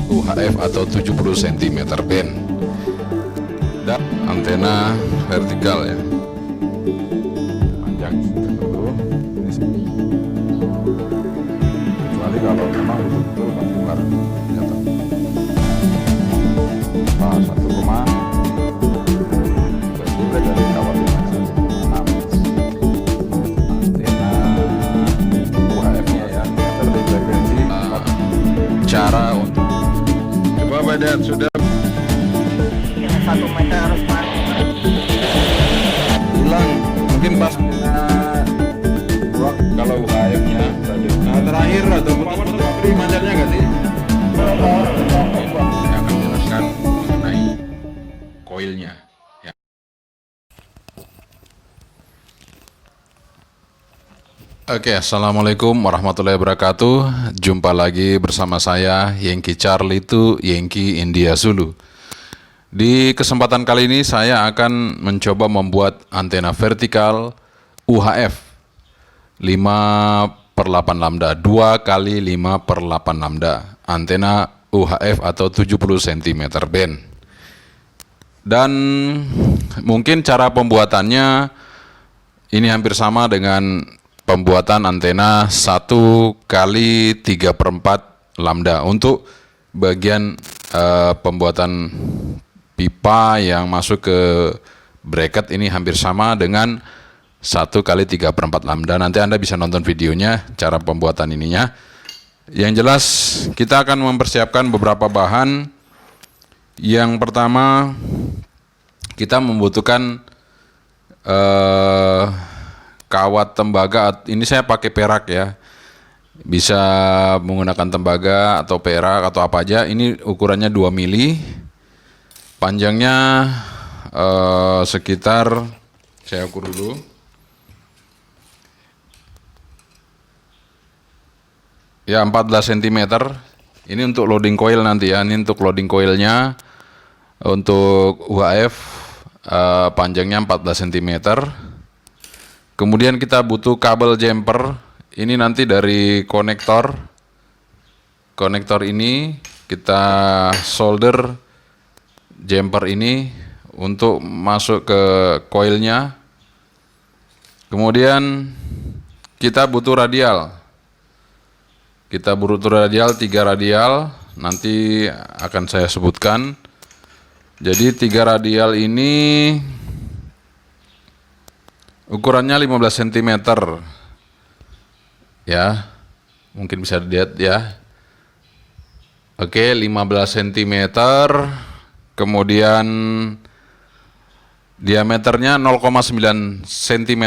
UHF atau 70 cm band, dan antena vertikal ya, panjang dulu ini sini. Kecuali kalau memang betul-betul membongkar ternyata. Nah, 1,6 dari kawat 1,6 antena UHF-nya ya, terlebih frekuensi. Cara untuk coba Badat sudah 1 meter harus hilang, mungkin pas kalau UHF-nya tadi. Nah, terakhir atau beri manjatnya nggak sih? Saya akan jelaskan mengenai koilnya ya. Oke, assalamualaikum warahmatullahi wabarakatuh. Jumpa lagi bersama saya Yankee Charlie itu Yankee India Zulu. Di kesempatan kali ini saya akan mencoba membuat antena vertikal UHF 5/8 lambda, 2 kali 5/8 lambda, antena UHF atau 70 cm band. Dan mungkin cara pembuatannya ini hampir sama dengan pembuatan antena 1 kali 3/4 lambda. Untuk bagian pembuatan pipa yang masuk ke bracket ini hampir sama dengan 1 kali 3/4 lambda. Nanti Anda bisa nonton videonya cara pembuatan ininya. Yang jelas kita akan mempersiapkan beberapa bahan. Yang pertama kita membutuhkan kawat tembaga. Ini saya pakai perak ya, bisa menggunakan tembaga atau perak atau apa aja. Ini ukurannya 2 mili, panjangnya sekitar, saya ukur dulu, ya 14 cm. Ini untuk loading coil nanti ya, ini untuk loading coilnya. Untuk UHF panjangnya 14 cm. Kemudian kita butuh kabel jumper. Ini nanti dari konektor ini kita solder jumper ini untuk masuk ke coilnya. Kemudian kita butuh radial. Kita butuh radial 3 radial, nanti akan saya sebutkan. Jadi 3 radial ini ukurannya 15 cm ya, mungkin bisa dilihat ya. Oke, 15 cm. Kemudian diameternya 0,9 cm.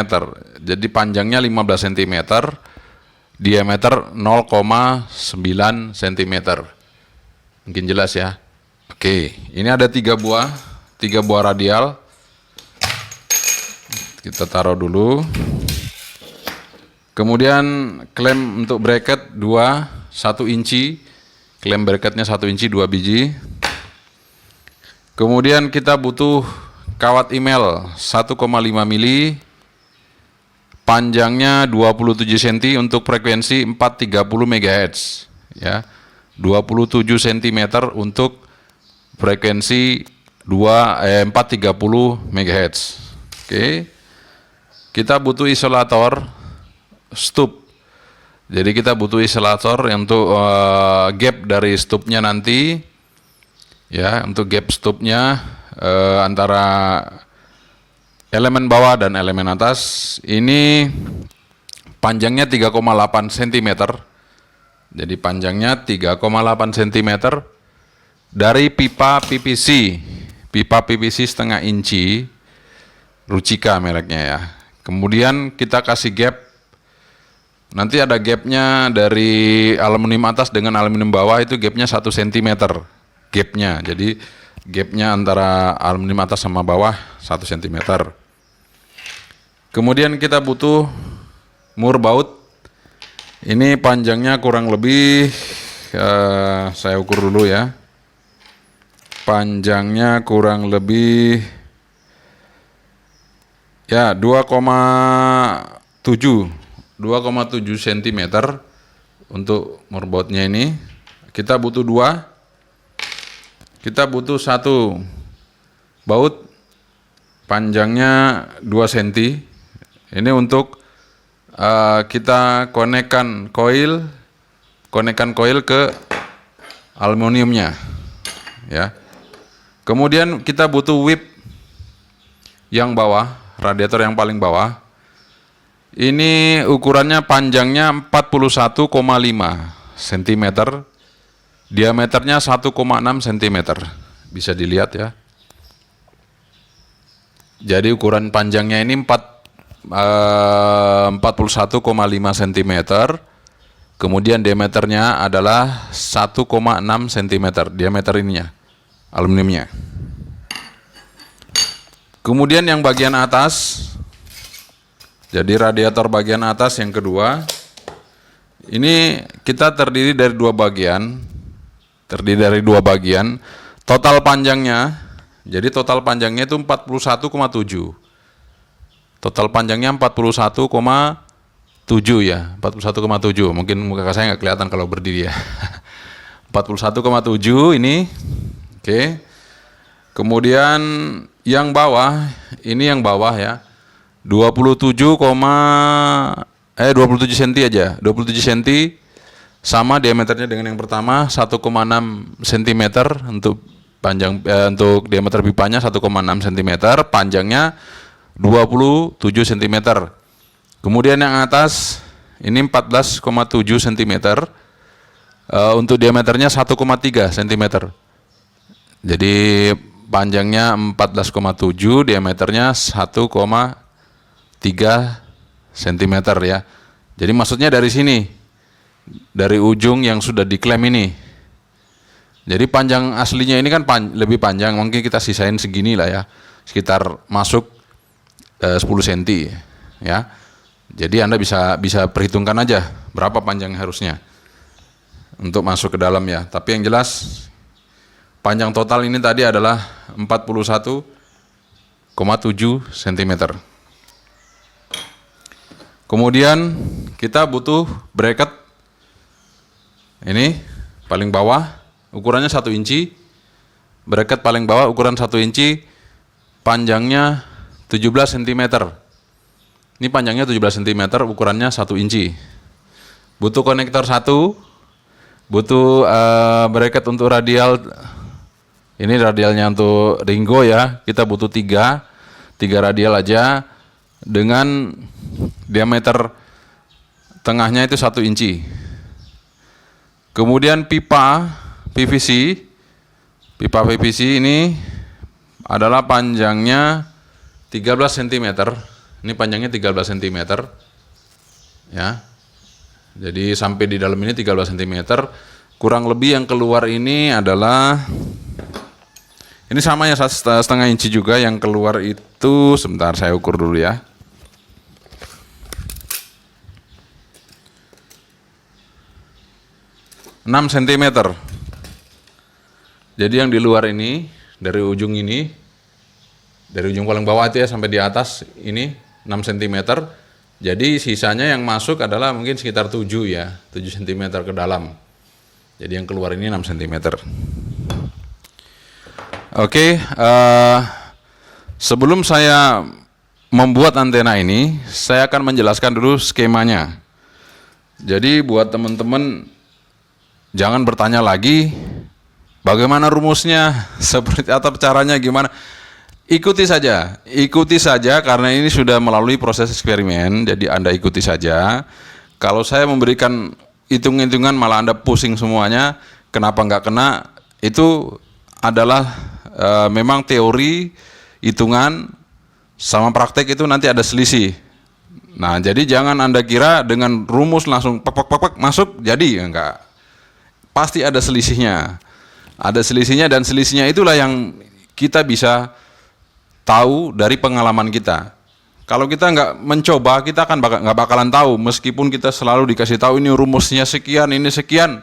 Jadi panjangnya 15 cm, diameter 0,9 cm. Mungkin jelas ya. Oke, ini ada 3 buah radial. Kita taruh dulu. Kemudian klem untuk bracket 1 inci. Klem bracketnya 1 inci 2 biji. Kemudian kita butuh kawat email 1,5 mili. Panjangnya 27 cm untuk frekuensi 430 MHz ya. 27 cm untuk frekuensi 430 MHz. Oke. Kita butuh isolator stup. Jadi kita butuh isolator untuk gap dari stupnya nanti ya, untuk gap stupnya antara elemen bawah dan elemen atas. Ini panjangnya 3,8 cm. Jadi panjangnya 3,8 cm dari pipa PVC. Pipa PVC setengah inci, Rucika mereknya ya. Kemudian kita kasih gap. Nanti ada gapnya dari aluminium atas dengan aluminium bawah, itu gapnya 1 cm gapnya. Jadi gapnya antara aluminium atas sama bawah 1 cm. Kemudian kita butuh mur baut. Ini panjangnya kurang lebih saya ukur dulu ya. Panjangnya kurang lebih ya 2,7 cm untuk mur bautnya ini. Kita butuh 2. kita butuh satu baut panjangnya 2 cm. Ini untuk kita konekkan koil ke aluminiumnya, ya. Kemudian kita butuh whip yang bawah, radiator yang paling bawah. Ini ukurannya panjangnya 41,5 cm, diameternya 1,6 cm. Bisa dilihat ya. Jadi ukuran panjangnya ini 41,5 cm, kemudian diameternya adalah 1,6 cm, diameter ininya, aluminiumnya. Kemudian yang bagian atas, jadi radiator bagian atas yang kedua, ini kita terdiri dari dua bagian, total panjangnya, jadi total panjangnya itu 41,7. Total panjangnya 41,7 ya, 41,7. Mungkin muka saya nggak kelihatan kalau berdiri ya. 41,7 ini, oke. Kemudian yang bawah, ini yang bawah ya, 27 cm aja, 27 cm, sama diameternya dengan yang pertama, 1,6 cm untuk panjang, untuk diameter pipanya 1,6 cm, panjangnya 27 cm. Kemudian yang atas ini 14,7 cm, untuk diameternya 1,3 cm. Jadi panjangnya 14,7, diameternya 1,3 cm ya. Jadi maksudnya dari sini, dari ujung yang sudah diklaim ini. Jadi panjang aslinya ini kan lebih panjang, mungkin kita sisain segini lah ya, sekitar masuk 10 cm ya. Jadi Anda bisa perhitungkan aja berapa panjang harusnya untuk masuk ke dalam ya. Tapi yang jelas panjang total ini tadi adalah 41,7 cm. Kemudian kita butuh bracket. Ini paling bawah ukurannya 1 inci. Bracket paling bawah ukuran 1 inci, panjangnya 17 cm. Ini panjangnya 17 cm, ukurannya 1 inci. Butuh konektor 1, butuh bracket untuk radial. Ini radialnya untuk Ringo ya, kita butuh 3 radial aja dengan diameter tengahnya itu 1 inci. Kemudian pipa PVC ini adalah panjangnya 13 cm. Ini panjangnya 13 cm ya. Jadi sampai di dalam ini 13 cm. Kurang lebih yang keluar ini adalah, ini sama ya, 1,5 inci juga. Yang keluar itu, sebentar saya ukur dulu ya. (6 cm). Jadi yang di luar ini, dari ujung ini, dari ujung paling bawah itu ya sampai di atas ini 6 cm. Jadi sisanya yang masuk adalah mungkin sekitar 7 ya, 7 cm ke dalam. Jadi yang keluar ini 6 cm. Oke, sebelum saya membuat antena ini, saya akan menjelaskan dulu skemanya. Jadi buat teman-teman jangan bertanya lagi bagaimana rumusnya, seperti atau caranya gimana. Ikuti saja karena ini sudah melalui proses eksperimen, jadi Anda ikuti saja. Kalau saya memberikan hitung-hitungan malah Anda pusing semuanya, kenapa nggak kena, itu adalah memang teori, hitungan, sama praktek itu nanti ada selisih. Nah, jadi jangan Anda kira dengan rumus langsung pek masuk, jadi enggak. Pasti ada selisihnya. Ada selisihnya, dan selisihnya itulah yang kita bisa tahu dari pengalaman kita. Kalau kita nggak mencoba, kita akan nggak bakalan tahu. Meskipun kita selalu dikasih tahu ini rumusnya sekian, ini sekian,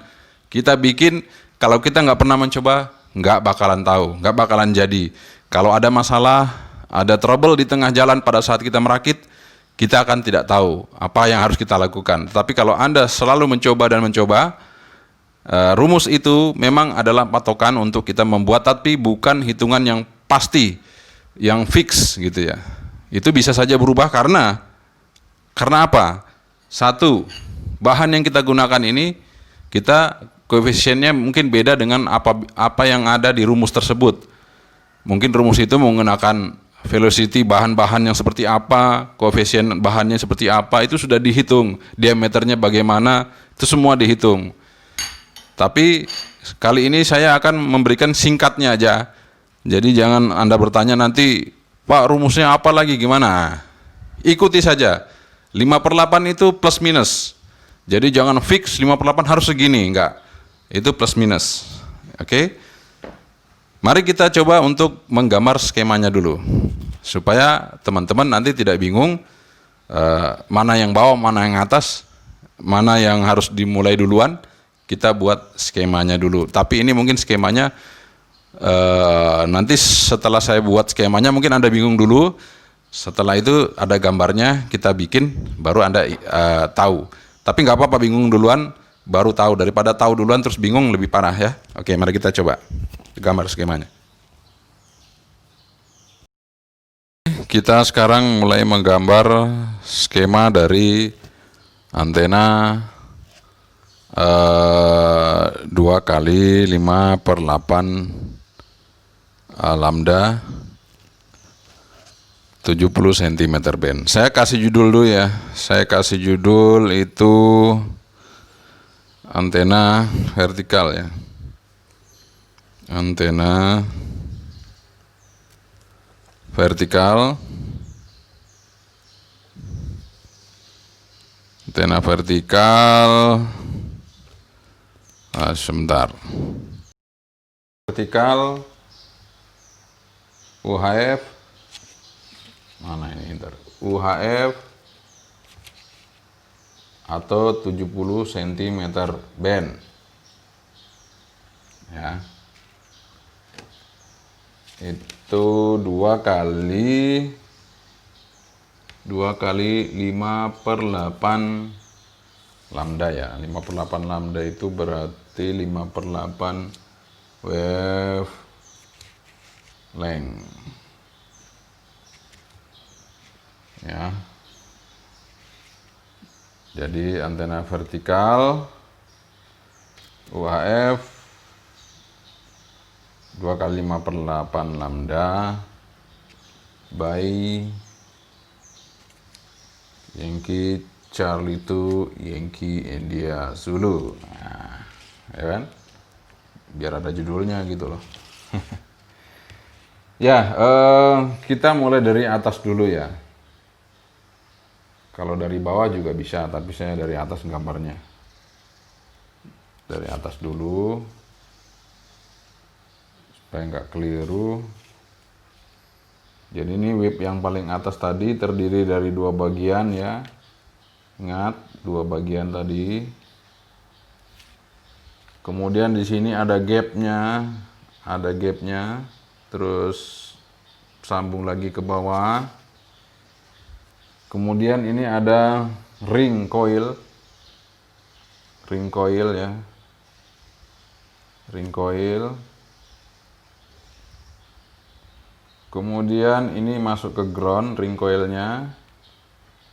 kita bikin, kalau kita nggak pernah mencoba, nggak bakalan tahu, nggak bakalan jadi. Kalau ada masalah, ada trouble di tengah jalan pada saat kita merakit, kita akan tidak tahu apa yang harus kita lakukan. Tapi kalau Anda selalu mencoba dan mencoba, rumus itu memang adalah patokan untuk kita membuat, tapi bukan hitungan yang pasti, yang fix gitu ya. Itu bisa saja berubah karena apa? Satu, bahan yang kita gunakan ini kita koefisiennya mungkin beda dengan apa yang ada di rumus tersebut. Mungkin rumus itu menggunakan velocity bahan-bahan yang seperti apa, koefisien bahannya seperti apa, itu sudah dihitung, diameternya bagaimana, itu semua dihitung. Tapi kali ini saya akan memberikan singkatnya aja. Jadi jangan Anda bertanya nanti, Pak rumusnya apa lagi, gimana? Ikuti saja. 5/8 itu plus minus. Jadi jangan fix 5/8 harus segini, enggak. Itu plus minus. Oke? Mari kita coba untuk menggambar skemanya dulu. Supaya teman-teman nanti tidak bingung mana yang bawah, mana yang atas, mana yang harus dimulai duluan. Kita buat skemanya dulu. Tapi ini mungkin skemanya nanti setelah saya buat skemanya mungkin Anda bingung dulu. Setelah itu ada gambarnya kita bikin, baru Anda tahu. Tapi nggak apa-apa bingung duluan, baru tahu, daripada tahu duluan terus bingung lebih parah ya. Oke, mari kita coba gambar skemanya. Kita sekarang mulai menggambar skema dari antena 2 kali 5/8 lambda 70 cm band. Saya kasih judul dulu ya. Saya kasih judul itu antena vertikal ya. Antena vertikal. Antena vertikal. Sebentar. Vertikal UHF mana ini ntar UHF atau 70 cm band ya, itu 2 kali 5/8 lambda ya. 5/8 lambda itu berarti 5/8 wave length ya. Jadi antena vertikal UHF 2 kali 5/8 lambda by Yankee Charlie 2 Yankee India Zulu. Nah, ya kan? Biar ada judulnya gitu loh. Ya, kita mulai dari atas dulu ya. Kalau dari bawah juga bisa, tapi saya dari atas gambarnya. Dari atas dulu, supaya nggak keliru. Jadi ini wave yang paling atas tadi terdiri dari 2 bagian ya. Ingat, 2 bagian tadi. Kemudian di sini ada gapnya, terus sambung lagi ke bawah. Kemudian ini ada ring coil ya, ring coil. Kemudian ini masuk ke ground ring coilnya.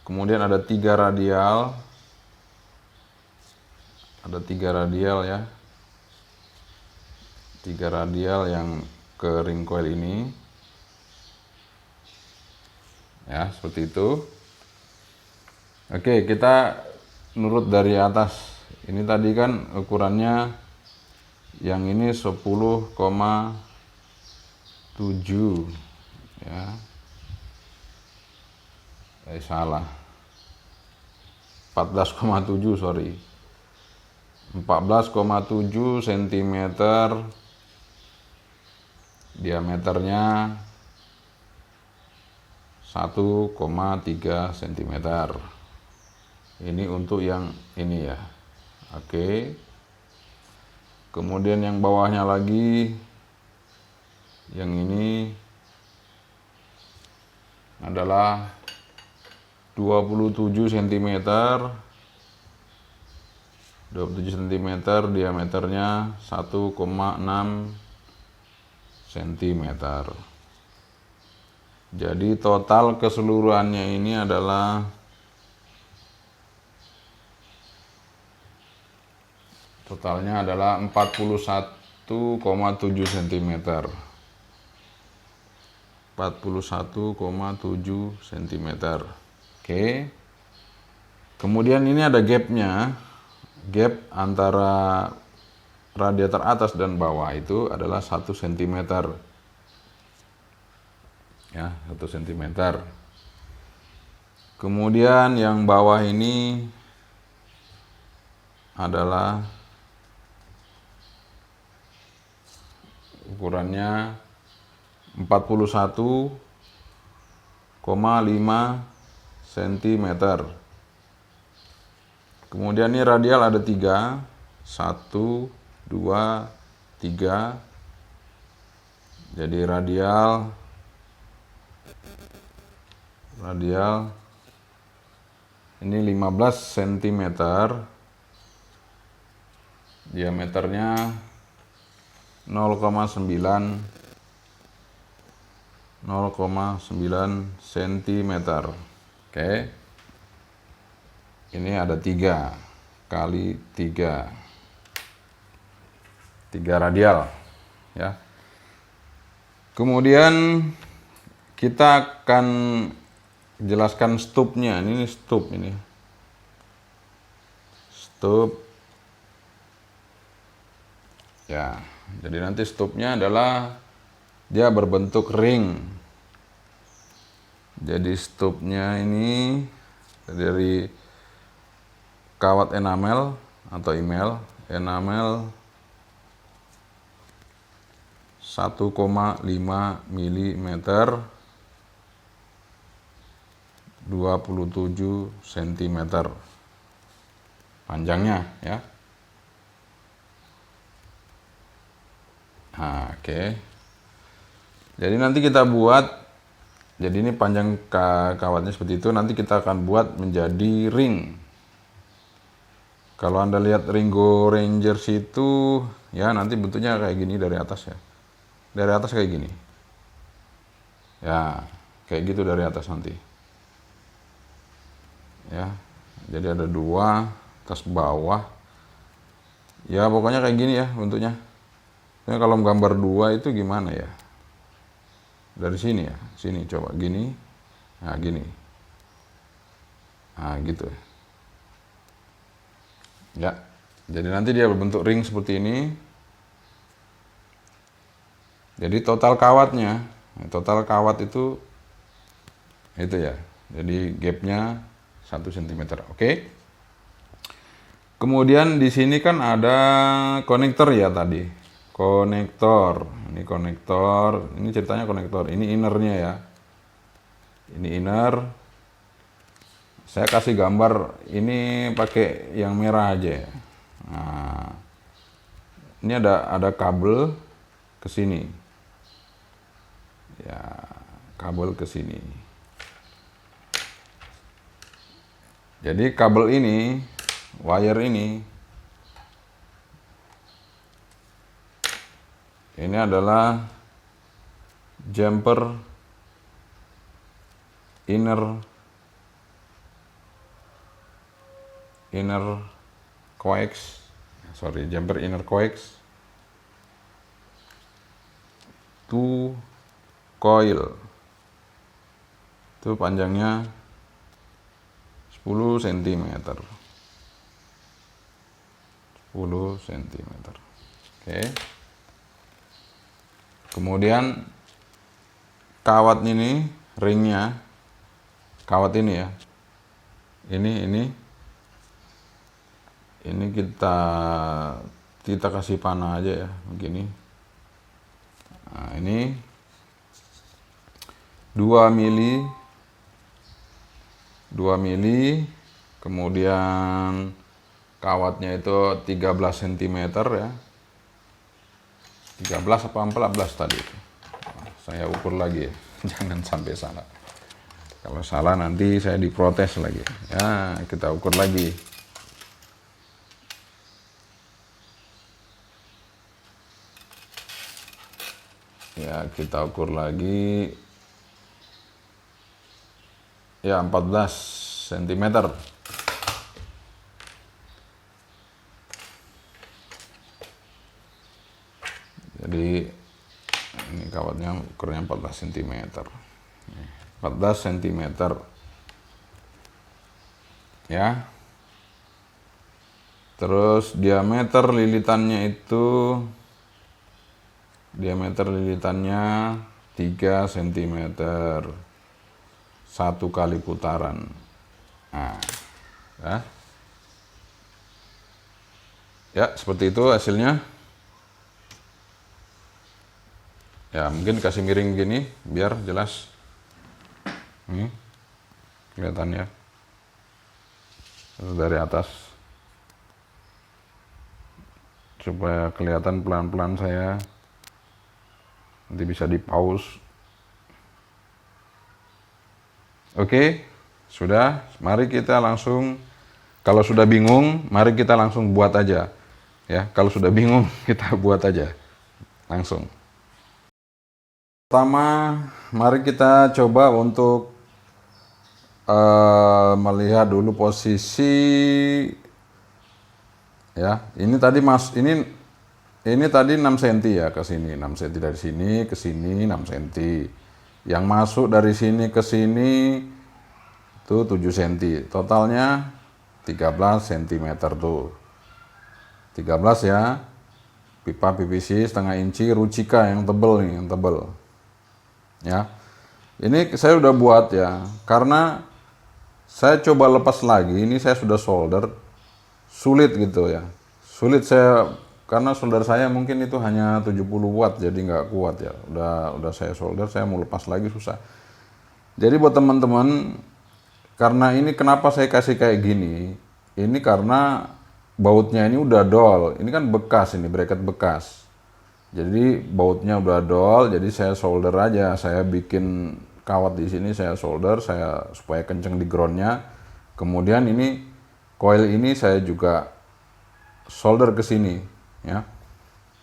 Kemudian ada 3 radial, ya, 3 radial yang ke ring coil ini ya, seperti itu. Oke, kita nurut dari atas. Ini tadi kan ukurannya yang ini 10,7 ya. Salah. 14,7 sorry. 14,7 cm diameternya 1,3 cm. Ini untuk yang ini ya. Oke. Kemudian yang bawahnya lagi, yang ini adalah 27 cm 27 cm, diameternya 1,6 cm. Jadi total keseluruhannya ini adalah totalnya adalah 41,7 cm. 41,7 cm. Oke. Kemudian ini ada gapnya. Gap antara radiator atas dan bawah itu adalah 1 cm. Ya, 1 cm. Kemudian yang bawah ini adalah ukurannya 41,5 cm. Kemudian ini radial ada 3, 1, 2, 3. Jadi radial ini 15 cm. Diameternya 0,9 cm. Oke. Ini ada 3 kali 3 radial, ya. Kemudian kita akan jelaskan stupnya. Ini stup ini. Stup. Ya, jadi nanti stupnya adalah dia berbentuk ring. Jadi stupnya ini dari kawat enamel atau enamel 1,5 mm 27 cm panjangnya, ya. Nah, oke. Jadi nanti kita buat, jadi ini panjang kawatnya seperti itu, nanti kita akan buat menjadi ring. Kalau Anda lihat Ringo Rangers itu, ya nanti bentuknya kayak gini dari atas, ya. Dari atas kayak gini. Ya, kayak gitu dari atas nanti. Ya, jadi ada 2, atas bawah. Ya, pokoknya kayak gini ya bentuknya. Nah, kalau gambar 2 itu gimana ya? Dari sini ya, sini coba gini. Nah, gini. Nah, gitu. Ya, jadi nanti dia berbentuk ring seperti ini. Jadi total kawatnya, total kawat itu ya. Jadi gapnya 1 cm. Oke. Kemudian di sini kan ada konektor ya tadi. Konektor. Ini konektor. Ini ceritanya konektor. Ini innernya ya. Ini inner. Saya kasih gambar ini pakai yang merah aja ya. Nah, ini ada kabel ke sini. Ya, kabel ke sini. Jadi kabel ini, wire ini adalah jumper inner coax, jumper inner coax to coil. Itu panjangnya 10 cm. 10 cm. Oke. Kemudian kawat ini, ringnya, kawat ini ya. Ini kita kasih panah aja ya, begini. Nah, ini 2 mili, kemudian kawatnya itu 13 cm ya. 13 apa 14 tadi itu. Saya ukur lagi ya, jangan sampai salah. Kalau salah nanti saya diprotes lagi. Ya, kita ukur lagi. Ya, kita ukur lagi. Ya, 14 cm. Jadi ini kawatnya ukurnya 14 cm. 14 cm. Ya. Terus diameter lilitannya 3 cm. Satu kali putaran. Nah, ya. Ya, seperti itu hasilnya. Ya, mungkin kasih miring gini biar jelas. Kelihatan ya. Dari atas. Supaya kelihatan pelan-pelan saya. Nanti bisa di pause. Oke, sudah. Mari kita langsung, kalau sudah bingung, mari kita langsung buat aja. Ya, kalau sudah bingung, kita buat aja. Langsung. Pertama, mari kita coba untuk melihat dulu posisi. Ya, ini tadi ini tadi 6 cm ya ke sini, 6 cm dari sini ke sini 6 cm. Yang masuk dari sini ke sini itu 7 cm. Totalnya 13 cm tuh. 13 ya. Pipa PVC setengah inci Rucika yang tebel nih, yang tebel. Ya. Ini saya udah buat ya. Karena saya coba lepas lagi, ini saya sudah solder. Sulit gitu ya. Sulit saya, karena solder saya mungkin itu hanya 70 watt jadi nggak kuat ya. Udah saya solder, saya mau lepas lagi susah. Jadi buat teman-teman, karena ini kenapa saya kasih kayak gini? Ini karena bautnya ini udah dol. Ini kan bekas, ini bracket bekas. Jadi bautnya udah dol, jadi saya solder aja. Saya bikin kawat di sini, saya solder, saya supaya kenceng di groundnya. Kemudian ini coil ini saya juga solder ke sini, ya.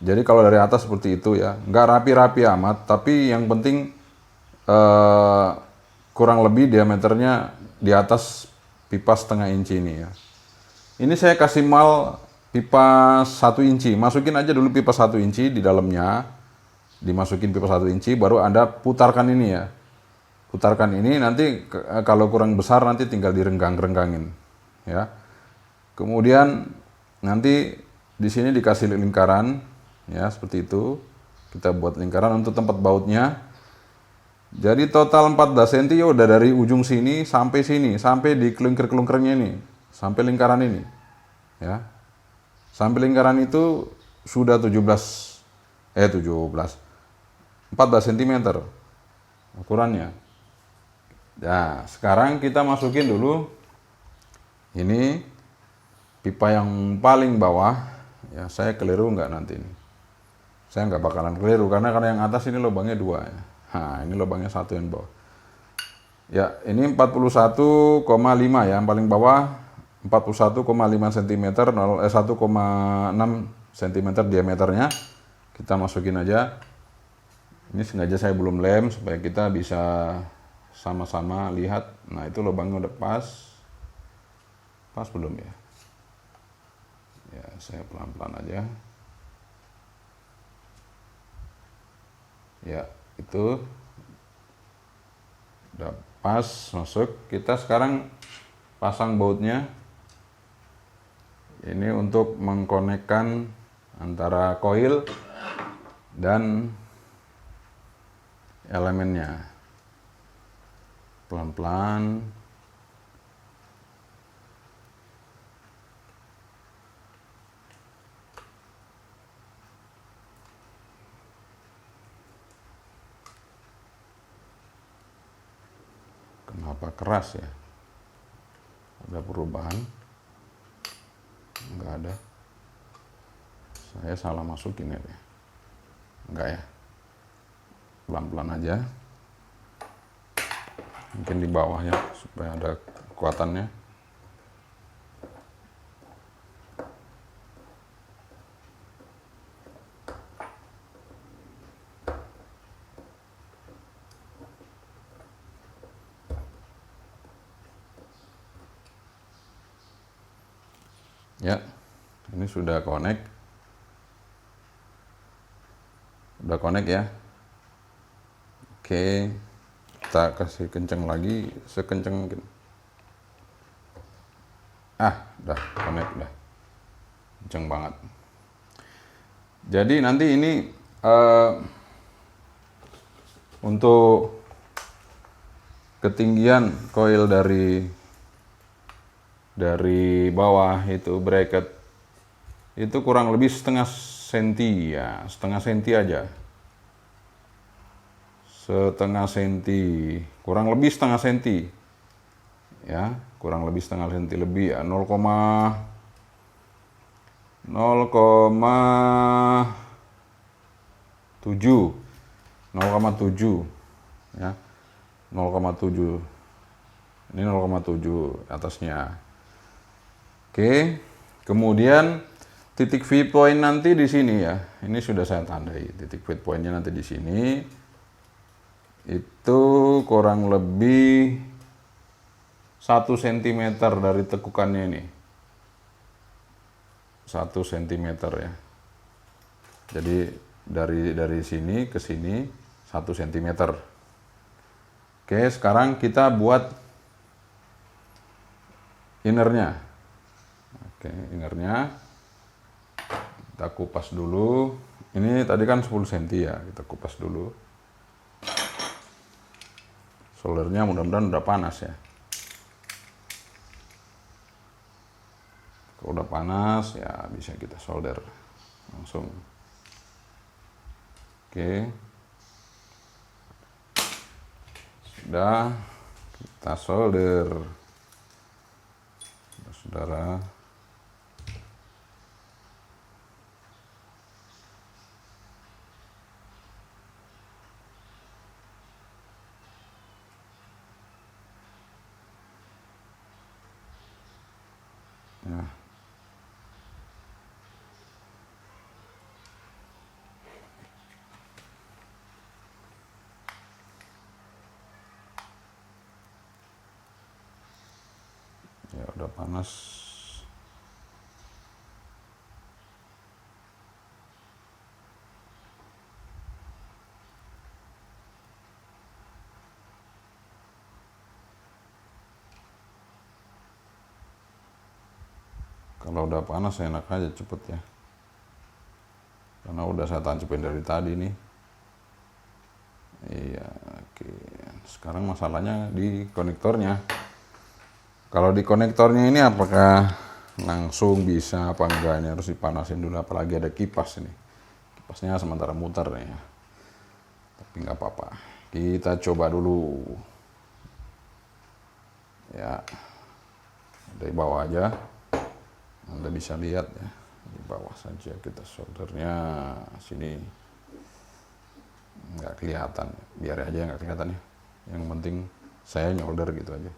Jadi kalau dari atas seperti itu ya, nggak rapi-rapi amat, tapi yang penting kurang lebih diameternya di atas pipa setengah inci ini ya. Ini saya kasih mal pipa 1 inci, masukin aja dulu pipa 1 inci di dalamnya, dimasukin pipa 1 inci, baru Anda putarkan ini ya. Putarkan ini, nanti kalau kurang besar nanti tinggal direnggang-renggangin ya. Kemudian nanti di sini dikasih lingkaran ya, seperti itu. Kita buat lingkaran untuk tempat bautnya. Jadi total 14 cm ya udah dari ujung sini sampai sini, sampai di kelingker-kelingkernya ini, sampai lingkaran ini. Ya. Sampai lingkaran itu sudah 14 cm ukurannya. Nah, sekarang kita masukin dulu ini pipa yang paling bawah. Ya, saya keliru nggak nanti ini? Saya nggak bakalan keliru karena yang atas ini lubangnya 2 ya. Nah, ini lubangnya 1 yang bawah. Ya, ini 41,5 ya, yang paling bawah 41,5 cm, 1,6 cm diameternya. Kita masukin aja. Ini sengaja saya belum lem supaya kita bisa sama-sama lihat. Nah, itu lubangnya udah pas. Pas belum ya? Ya, saya pelan-pelan aja. Ya, itu udah pas masuk. Kita sekarang pasang bautnya. Ini untuk mengkonekkan antara coil dan elemennya. Pelan-pelan. Kenapa keras ya? Ada perubahan? Enggak ada. Saya salah masukin ya. Enggak ya. Pelan-pelan aja. Mungkin di bawahnya supaya ada kekuatannya. Ya, ini sudah connect. Udah connect ya. Oke, kita kasih kenceng lagi, sekenceng mungkin. Udah connect, udah kenceng banget. Jadi nanti ini untuk ketinggian coil dari bawah itu bracket itu kurang lebih setengah senti ya, setengah senti aja. Setengah senti, kurang lebih setengah senti. Ya, kurang lebih setengah senti lebih ya, 0,7 ya, 0,7. Ini 0,7 atasnya. Oke, kemudian titik V point nanti di sini ya. Ini sudah saya tandai titik V pointnya nanti di sini. Itu kurang lebih 1 cm dari tekukannya ini. 1 cm ya. Jadi dari sini ke sini 1 cm. Oke, sekarang kita buat innernya. Oke, innernya kita kupas dulu. Ini tadi kan 10 cm ya, kita kupas dulu. Soldernya mudah-mudahan udah panas ya. Kalau udah panas ya bisa kita solder langsung. Oke, sudah kita solder, saudara. Ya. Ya udah panas. Kalau udah panas enak aja cepet ya. Karena udah saya tancapin dari tadi nih. Iya, oke. Sekarang masalahnya di konektornya. Kalau di konektornya ini apakah langsung bisa apa enggak, ini harus dipanasin dulu, apalagi ada kipas ini. Kipasnya sementara muter ya. Tapi nggak apa-apa. Kita coba dulu. Ya. Dari bawah aja. Anda bisa lihat ya. Di bawah saja kita soldernya sini. Nggak kelihatan, biar aja nggak kelihatan ya. Yang penting saya nyolder gitu aja.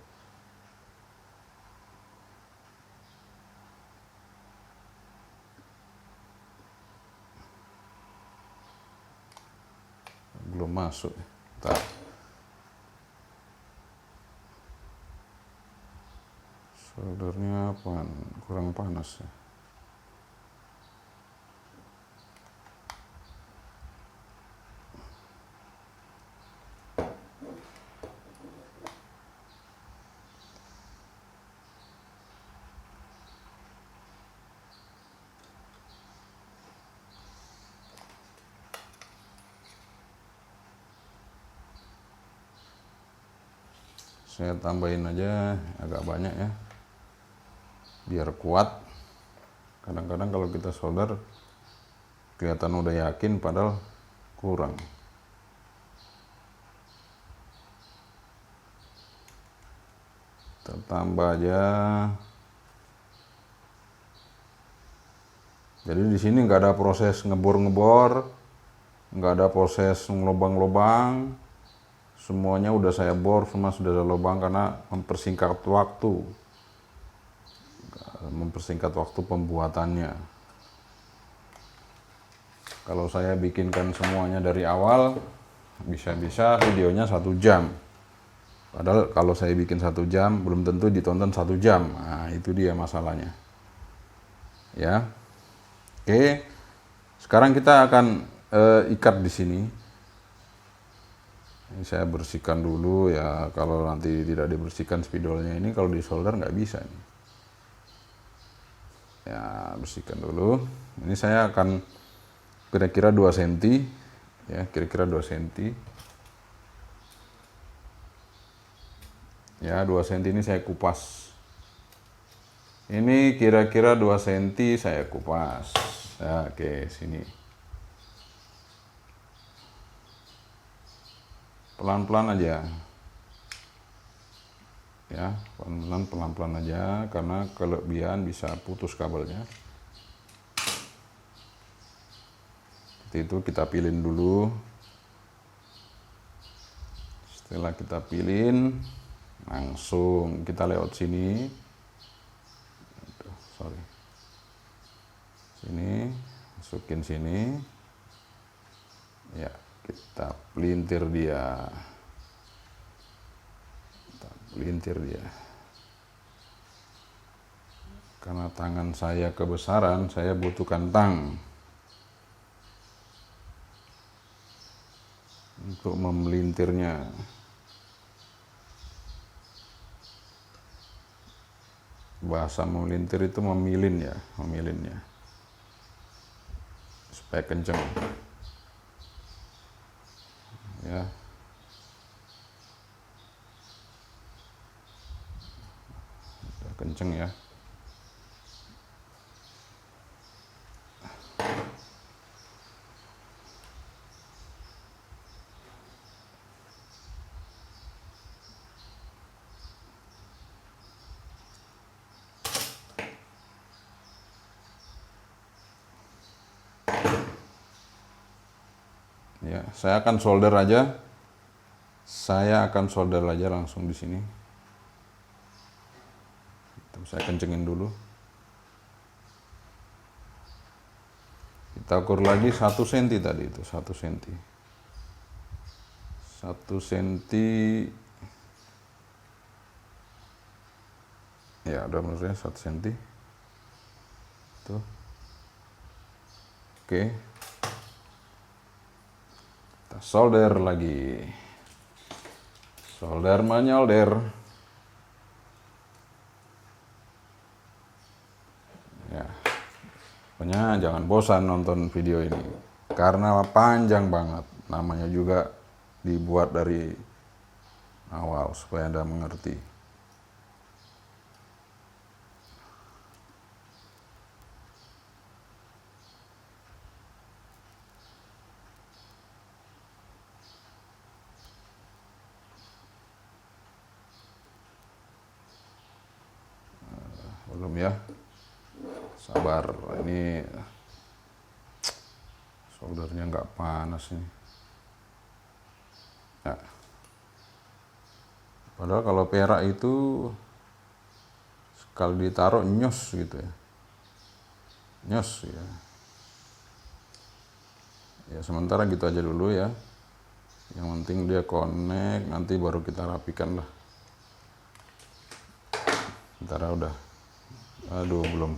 Belum masuk. Bentar. Soldernya apa? Kurang panas ya. Saya tambahin aja agak banyak ya, biar kuat. Kadang-kadang kalau kita solder kelihatan udah yakin padahal kurang. Kita tambah aja. Jadi di sini nggak ada proses ngebor-ngebor, nggak ada proses ngelobang-lobang. Semuanya udah saya bor, semua sudah ada lubang karena mempersingkat waktu pembuatannya. Kalau saya bikinkan semuanya dari awal, bisa-bisa videonya 1 jam. Padahal kalau saya bikin 1 jam, belum tentu ditonton 1 jam. Nah, itu dia masalahnya. ya. Oke, sekarang kita akan ikat di sini. Ini saya bersihkan dulu ya, kalau nanti tidak dibersihkan spidolnya ini kalau disolder nggak bisa nih. Ya, bersihkan dulu. Ini saya akan kira-kira 2 cm ya, kira-kira 2 cm. Ya, 2 cm ini saya kupas. Ini kira-kira 2 cm saya kupas. Ya, oke, sini. Pelan-pelan aja. Ya, pelan-pelan aja karena kelebihan bisa putus kabelnya. Seperti itu, kita pilin dulu. Setelah kita pilin, langsung kita lewat sini. Sorry. Sini, masukin sini. Ya, kita pelintir dia. Karena tangan saya kebesaran, saya butuhkan tang untuk memelintirnya. Bahasa memelintir itu memilinnya supaya kenceng. Ya. Kenceng ya. Ya, saya akan solder aja. Langsung di sini. Saya kencengin dulu. Kita ukur lagi 1 cm tadi itu, 1 cm. 1 cm. Ya, udah menurut saya 1 cm. Tuh. Oke. Kita solder lagi. Solder menyolder. Ya. Pokoknya jangan bosan nonton video ini. Karena panjang banget. Namanya juga dibuat dari awal supaya Anda mengerti. Belum ya, sabar, ini soldernya nggak panas nih ya. Padahal kalau perak itu sekali ditaruh nyos gitu ya, nyos ya. Ya sementara gitu aja dulu ya, yang penting dia connect, nanti baru kita rapikan lah. Bentar, udah. Aduh, belum.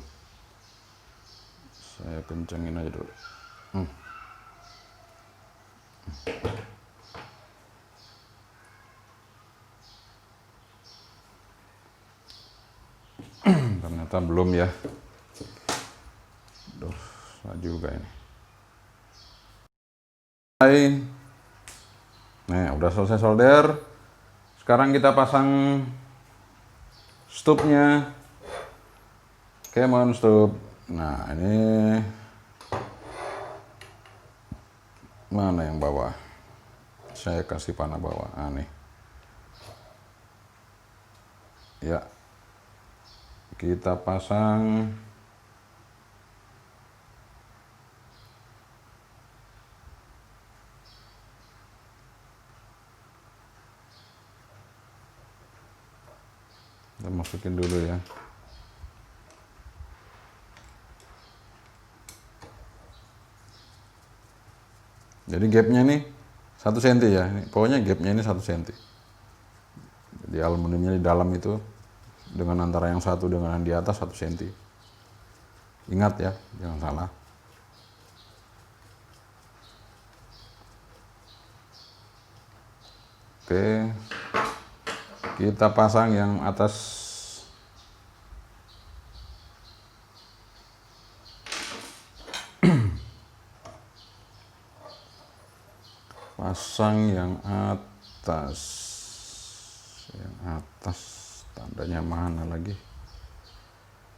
Saya kencengin aja dulu. Ternyata belum ya. Duh, salah juga ini. Nah, udah selesai solder. Sekarang kita pasang stupnya. Oke, mohon stup. Nah, ini mana yang bawah? Saya kasih panah bawah. Nih. Ya. Kita pasang. Kita masukin dulu ya. Jadi gapnya nih 1 cm ya. Pokoknya gapnya ini 1 cm. Jadi aluminiumnya di dalam itu dengan antara yang satu dengan yang di atas 1 cm. Ingat ya, jangan salah. Oke, kita pasang yang atas. Pasang yang atas. Yang atas, tandanya mana lagi?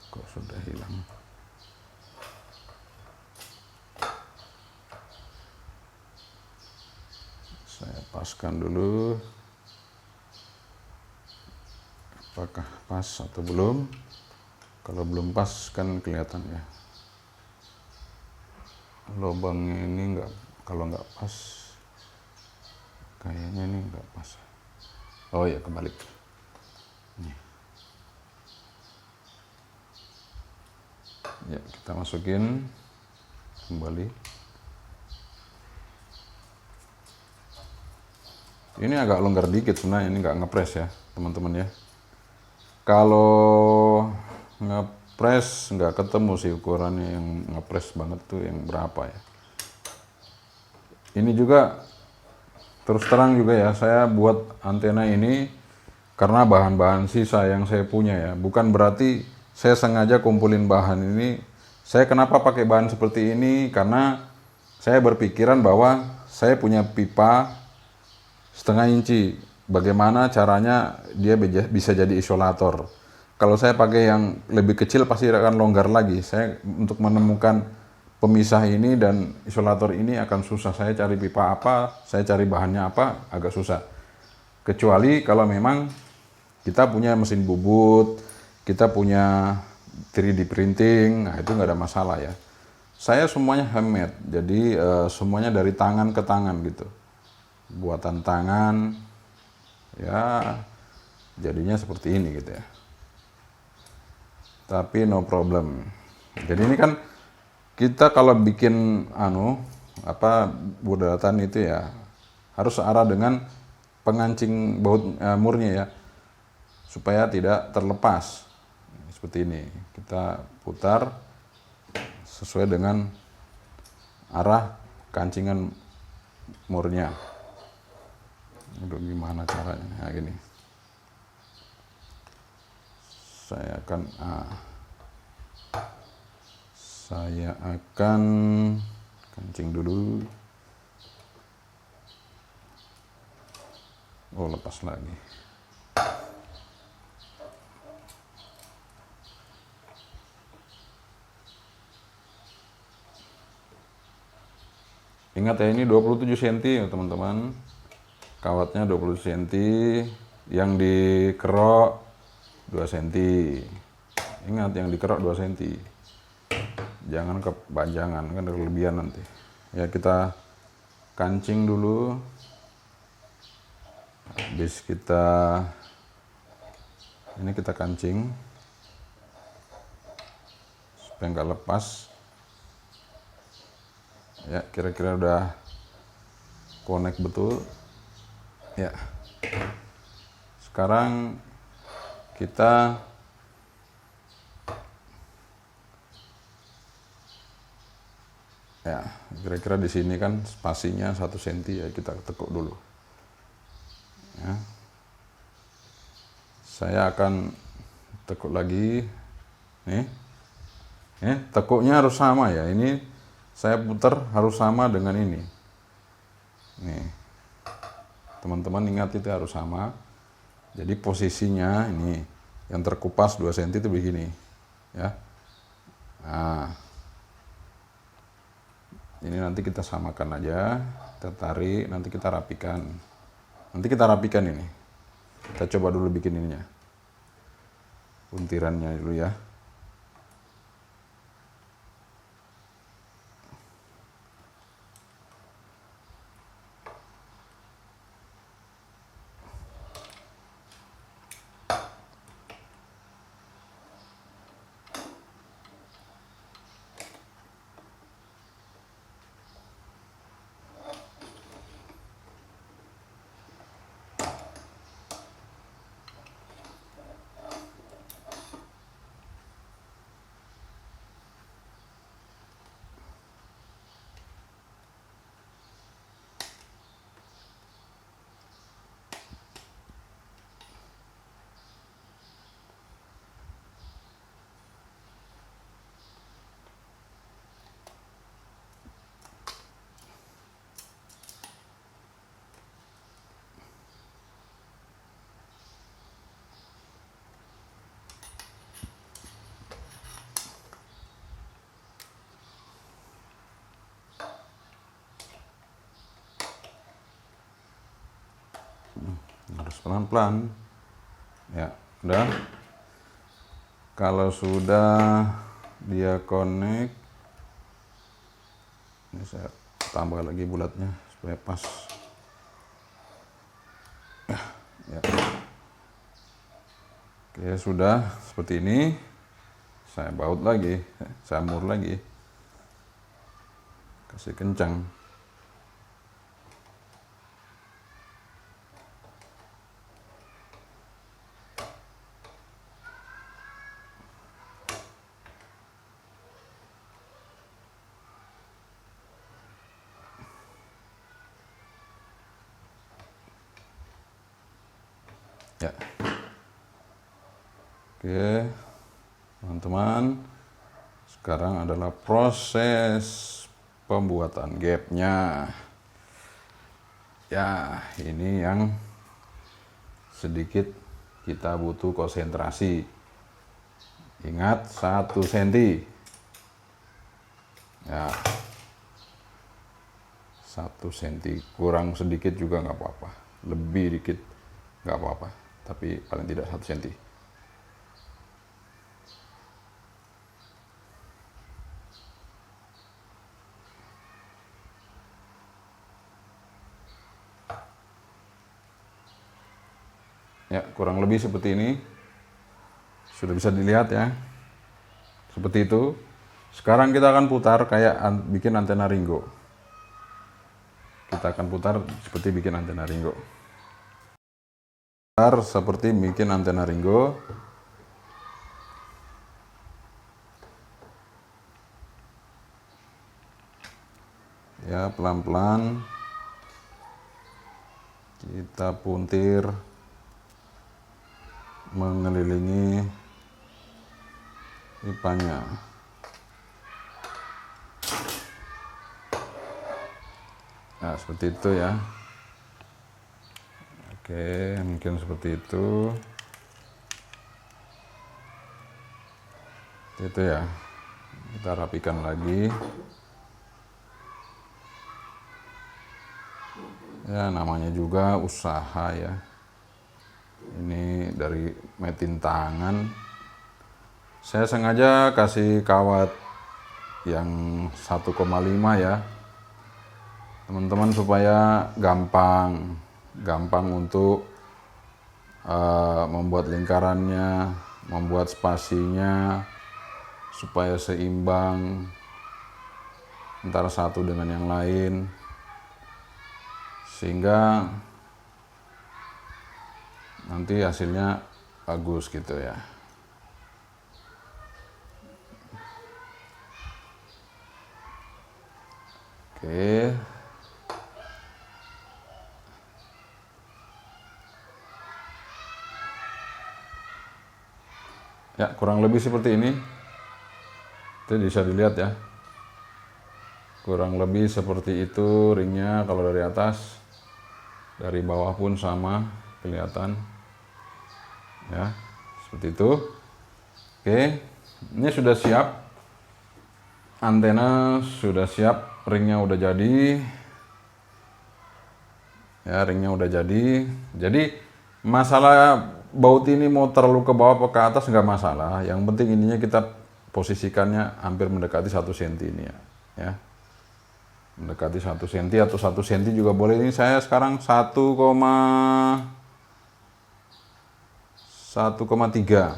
Kok sudah hilang? Saya paskan dulu. Apakah pas atau belum? Kalau belum pas kan kelihatan ya. Lubang ini kalau nggak pas, kayaknya ini nggak pas. Oh ya, kebalik. Nih. Ya, kita masukin kembali. Ini agak longgar dikit sebenarnya, ini nggak ngepres ya teman-teman ya. Kalau ngepres nggak ketemu sih ukurannya, yang ngepres banget tuh yang berapa ya. Ini juga terus terang juga ya, saya buat antena ini karena bahan-bahan sisa yang saya punya ya. Bukan berarti saya sengaja kumpulin bahan ini. Saya kenapa pakai bahan seperti ini? Karena saya berpikiran bahwa saya punya pipa 1/2 inci, bagaimana caranya dia bisa jadi isolator. Kalau saya pakai yang lebih kecil pasti akan longgar lagi. Saya untuk menemukan pemisah ini dan isolator ini akan susah. Saya cari pipa apa, saya cari bahannya apa, agak susah. Kecuali kalau memang kita punya mesin bubut, kita punya 3D printing, nah itu nggak ada masalah ya. Saya semuanya handmade, jadi semuanya dari tangan ke tangan gitu. Buatan tangan, ya jadinya seperti ini gitu ya. Tapi no problem. Jadi ini kan kita kalau bikin budatan itu ya harus arah dengan pengancing baut murnya ya, supaya tidak terlepas. Seperti ini, kita putar sesuai dengan arah kancingan murnya. Aduh, gimana caranya? Nah, gini. Saya akan kancing dulu. Oh, lepas lagi. Ingat ya, ini 27 cm ya teman-teman. Kawatnya 20 cm, yang dikerok 2 cm. Ingat, yang dikerok 2 cm. Jangan kepanjangan, kan kelebihan nanti. Ya, kita kancing dulu. Habis ini kita kancing supaya nggak lepas. Ya, kira-kira udah connect betul. Ya. Sekarang kita ya, kira-kira di sini kan spasinya 1 cm ya, kita tekuk dulu. Ya. Saya akan tekuk lagi. Nih. Tekuknya harus sama ya. Ini saya putar harus sama dengan ini. Nih. Teman-teman ingat, itu harus sama. Jadi posisinya ini yang terkupas 2 cm itu begini. Ya. Nah. Ini nanti kita samakan aja, kita tarik, nanti kita rapikan. Nanti kita rapikan ini. Kita coba dulu bikin ininya. Puntirannya dulu ya. Harus pelan-pelan. Ya, udah. Kalau sudah dia connect, ini saya tambah lagi bulatnya supaya pas. Ya. Oke, sudah seperti ini. Saya baut lagi, saya mur lagi. Kasih kencang. Ya. Oke, teman-teman. Sekarang adalah proses pembuatan gapnya. Ya, ini yang sedikit kita butuh konsentrasi. Ingat 1 cm. Ya, 1 cm, kurang sedikit juga nggak apa-apa, lebih dikit nggak apa-apa, tapi paling tidak 1 cm. Ya, kurang lebih seperti ini. Sudah bisa dilihat ya. Seperti itu. Sekarang kita akan putar kayak bikin antena Ringo. Kita akan putar seperti bikin antena Ringo. Putar seperti bikin antena Ringo. Ya, pelan-pelan. Kita puntir mengelilingi pipanya. Nah, seperti itu ya. Oke, mungkin seperti itu. Itu ya. Kita rapikan lagi. Ya, namanya juga usaha ya. Ini dari metin tangan. Saya sengaja kasih kawat yang 1,5 ya. Teman-teman supaya gampang untuk membuat lingkarannya, membuat spasinya supaya seimbang antara satu dengan yang lain, sehingga nanti hasilnya bagus gitu ya. Oke. Ya, kurang lebih seperti ini. Itu bisa dilihat ya. Kurang lebih seperti itu ringnya kalau dari atas. Dari bawah pun sama kelihatan. Ya, seperti itu. Oke, ini sudah siap. Antena sudah siap, ringnya udah jadi. Ya, ringnya udah jadi. Jadi masalah baut ini mau terlalu ke bawah atau ke atas nggak masalah. Yang penting ininya kita posisikannya hampir mendekati 1 cm ini ya. Ya. Mendekati 1 cm atau 1 cm juga boleh. Ini saya sekarang 1,3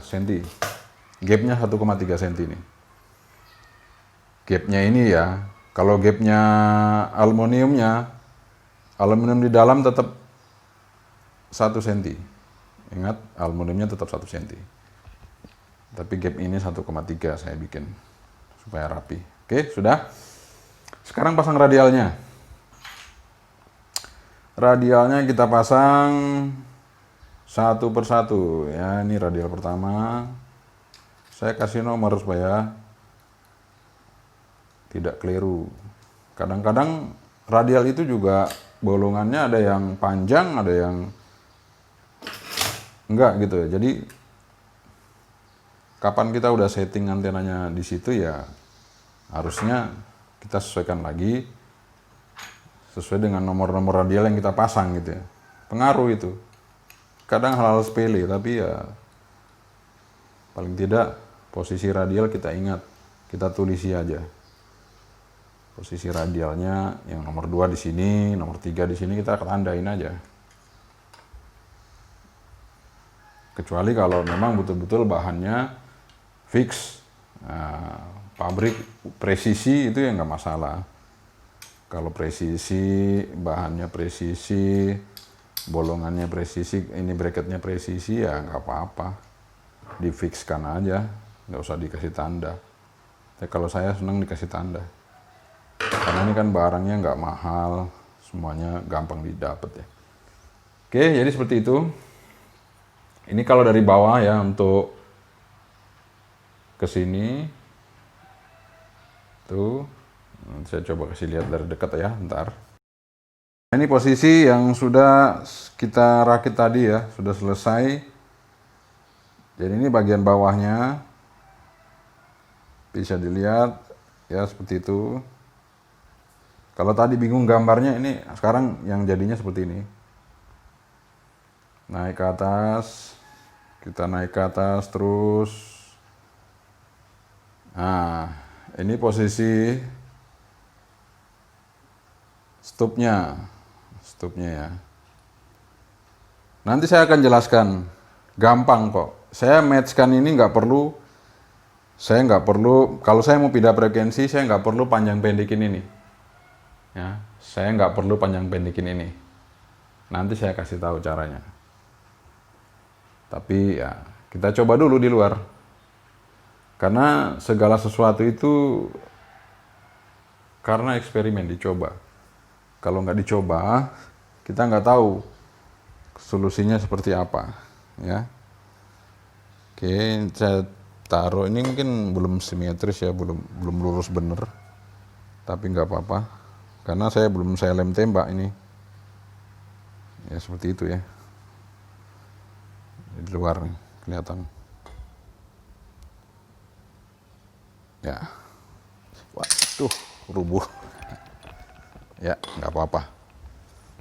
cm. Gapnya 1,3 cm ini. Gapnya ini ya. Kalau gapnya aluminium di dalam tetap 1 cm. Ingat, aluminiumnya tetap 1 cm. Tapi gap ini 1,3 saya bikin supaya rapi. Oke, sudah. Sekarang pasang radialnya. Radialnya kita pasang satu persatu ya. Ini radial pertama. Saya kasih nomor supaya tidak keliru. Kadang-kadang radial itu juga bolongannya ada yang panjang, ada yang enggak gitu ya. Jadi kapan kita udah setting antenanya di situ ya harusnya kita sesuaikan lagi sesuai dengan nomor-nomor radial yang kita pasang gitu ya. pengaruh itu. Kadang hal-hal sepele, tapi ya paling tidak posisi radial kita ingat, kita tulisi aja. Posisi radialnya yang nomor 2 di sini, nomor 3 di sini kita tandain aja. Kecuali kalau memang betul-betul bahannya fix, pabrik presisi, itu ya nggak masalah. Kalau presisi, bahannya presisi, bolongannya presisi, ini bracketnya presisi, ya nggak apa-apa. Difixkan aja, nggak usah dikasih tanda. Tapi kalau saya senang dikasih tanda. Karena ini kan barangnya nggak mahal, semuanya gampang didapat ya. Oke, jadi seperti itu. Ini kalau dari bawah ya, untuk ke sini. Tuh, saya coba kasih lihat dari dekat ya, ntar. Ini posisi yang sudah kita rakit tadi ya, sudah selesai. Jadi ini bagian bawahnya, bisa dilihat ya seperti itu. Kalau tadi bingung gambarnya, ini sekarang yang jadinya seperti ini. Naik ke atas, kita naik ke atas terus. Nah, ini posisi stupnya ya. Nanti saya akan jelaskan, gampang kok. Saya matchkan ini nggak perlu, kalau saya mau pindah frekuensi, saya nggak perlu panjang pendekin ini. Ya, saya nggak perlu panjang pendekin ini. Nanti saya kasih tahu caranya. Tapi ya, kita coba dulu di luar. Karena segala sesuatu itu karena eksperimen, dicoba. Kalau nggak dicoba, kita nggak tahu solusinya seperti apa. Ya. Oke, saya taruh ini mungkin belum simetris ya, belum lurus bener. Tapi nggak apa-apa. Karena saya lem tembak ini. Ya seperti itu ya. Di luar nih, kelihatan. Ya. Waduh, rubuh. Ya, nggak apa-apa.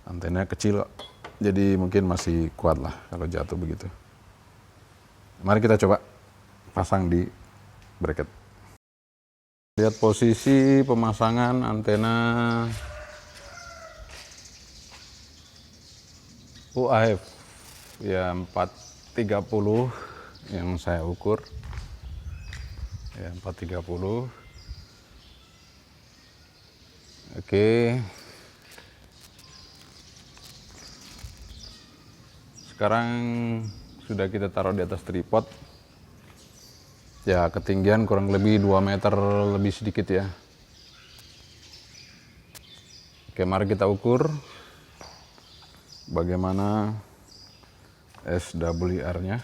Antenanya kecil, jadi mungkin masih kuat lah kalau jatuh begitu. Mari kita coba pasang di bracket. Lihat posisi pemasangan antena UHF ya 430 yang saya ukur ya 430. Oke, sekarang sudah kita taruh di atas tripod ya, ketinggian kurang lebih 2 meter lebih sedikit ya. Oke, mari kita ukur bagaimana SWR-nya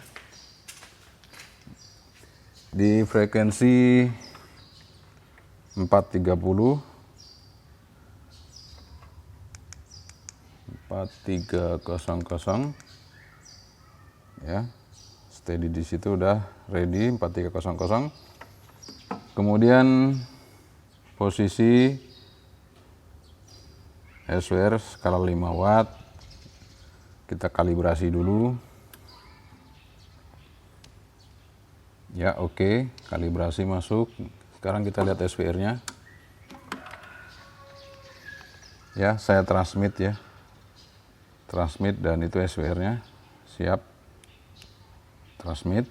di frekuensi 430 4300 ya, steady di situ udah ready 4300. Kemudian posisi SWR skala 5 watt kita kalibrasi dulu ya. Oke, kalibrasi masuk. Sekarang kita lihat SWR nya ya, saya transmit ya, transmit, dan itu SWR nya siap. Transmit,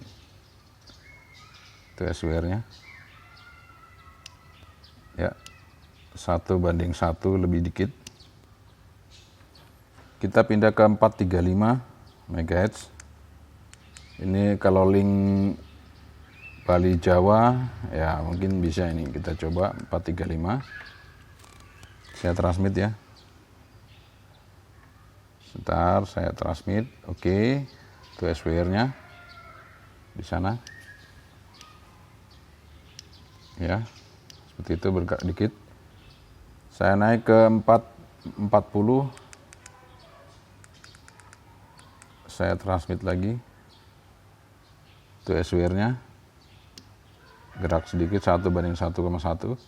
itu SWR-nya ya, 1:1 lebih dikit. Kita pindah ke 435 MHz. Ini kalau link Bali Jawa ya mungkin bisa, ini kita coba 435. Saya transmit ya, sebentar saya transmit. Oke, itu SWR-nya di sana ya, seperti itu, bergerak dikit. Saya naik ke 440, saya transmit lagi, itu SWR-nya gerak sedikit, 1:1,1.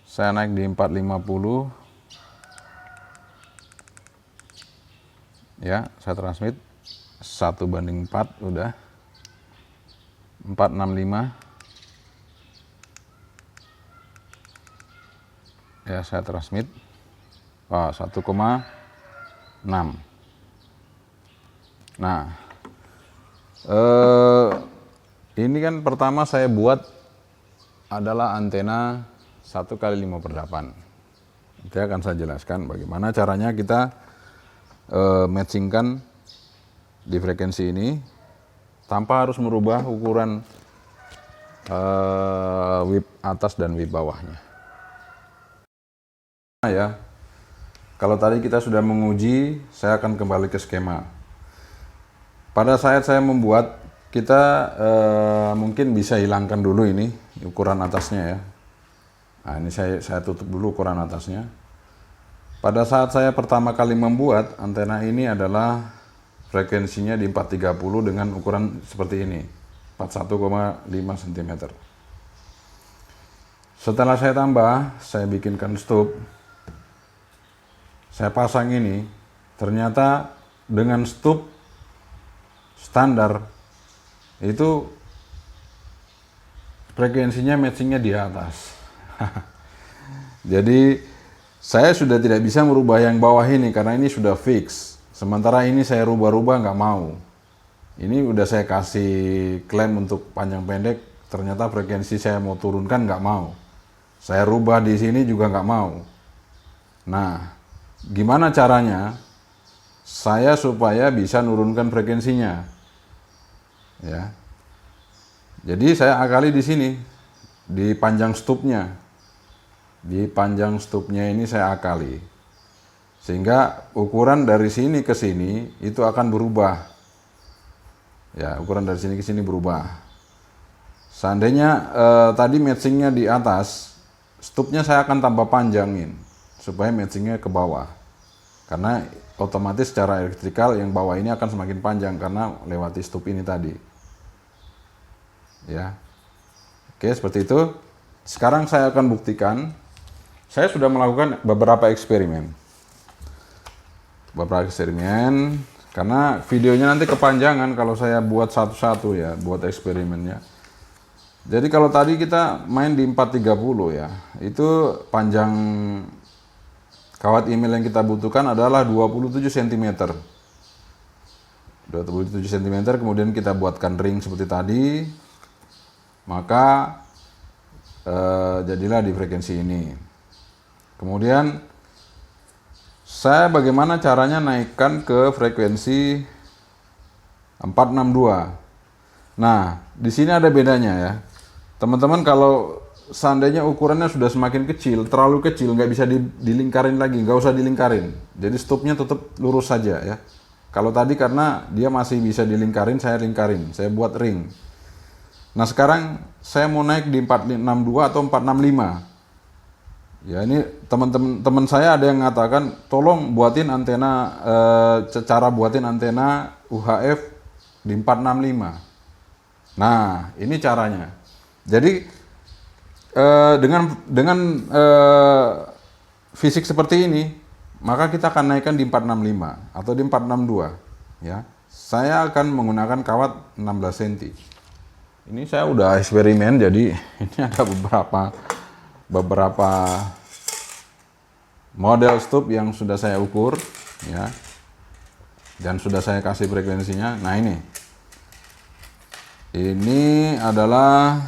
Saya naik di 450, Ya, saya transmit 1:4 udah. 465. Ya, saya transmit. 1,6. Nah, ini kan pertama saya buat adalah antena 1x5/8. Nanti akan saya jelaskan bagaimana caranya kita matchingkan di frekuensi ini tanpa harus merubah ukuran whip atas dan whip bawahnya. Ya, kalau tadi kita sudah menguji, saya akan kembali ke skema. Pada saat saya membuat, kita mungkin bisa hilangkan dulu ini ukuran atasnya ya. Nah, ini saya tutup dulu ukuran atasnya. Pada saat saya pertama kali membuat, antena ini adalah frekuensinya di 430 dengan ukuran seperti ini, 41,5 cm. Setelah saya tambah, saya bikinkan stub, saya pasang ini, ternyata dengan stub standar itu frekuensinya matchingnya di atas. Jadi saya sudah tidak bisa merubah yang bawah ini karena ini sudah fix. Sementara ini saya rubah-rubah nggak mau. Ini udah saya kasih klaim untuk panjang pendek, ternyata frekuensi saya mau turunkan nggak mau. Saya rubah di sini juga nggak mau. Nah, gimana caranya saya supaya bisa nurunkan frekuensinya? Ya. Jadi saya akali di sini, di panjang stubnya. Di panjang stubnya ini saya akali. Sehingga ukuran dari sini ke sini itu akan berubah. Ya, ukuran dari sini ke sini berubah. Seandainya tadi matchingnya di atas, stubnya saya akan tambah panjangin supaya matchingnya ke bawah. Karena otomatis secara elektrikal yang bawah ini akan semakin panjang karena lewati stub ini tadi. Ya, oke, seperti itu. Sekarang saya akan buktikan. Saya sudah melakukan beberapa eksperimen. Karena videonya nanti kepanjangan kalau saya buat satu-satu ya, buat eksperimennya. Jadi kalau tadi kita main di 430 ya, itu panjang kawat email yang kita butuhkan adalah 27 cm. 27 cm, kemudian kita buatkan ring seperti tadi, maka jadilah di frekuensi ini. Kemudian saya bagaimana caranya naikkan ke frekuensi 462. Nah, di sini ada bedanya ya. Teman-teman kalau seandainya ukurannya sudah semakin kecil, terlalu kecil, nggak bisa dilingkarin lagi, nggak usah dilingkarin. Jadi stubnya tetap lurus saja ya. Kalau tadi karena dia masih bisa dilingkarin, saya lingkarin, saya buat ring. Nah sekarang saya mau naik di 462 atau 465. Ya ini teman-teman saya ada yang mengatakan tolong buatin antena, cara buatin antena UHF di 465. Nah ini caranya. Jadi dengan fisik seperti ini, maka kita akan naikkan di 465 atau di 462. Ya, saya akan menggunakan kawat 16 cm. Ini saya udah eksperimen, jadi ini ada beberapa model stub yang sudah saya ukur, ya, dan sudah saya kasih frekuensinya. Nah ini adalah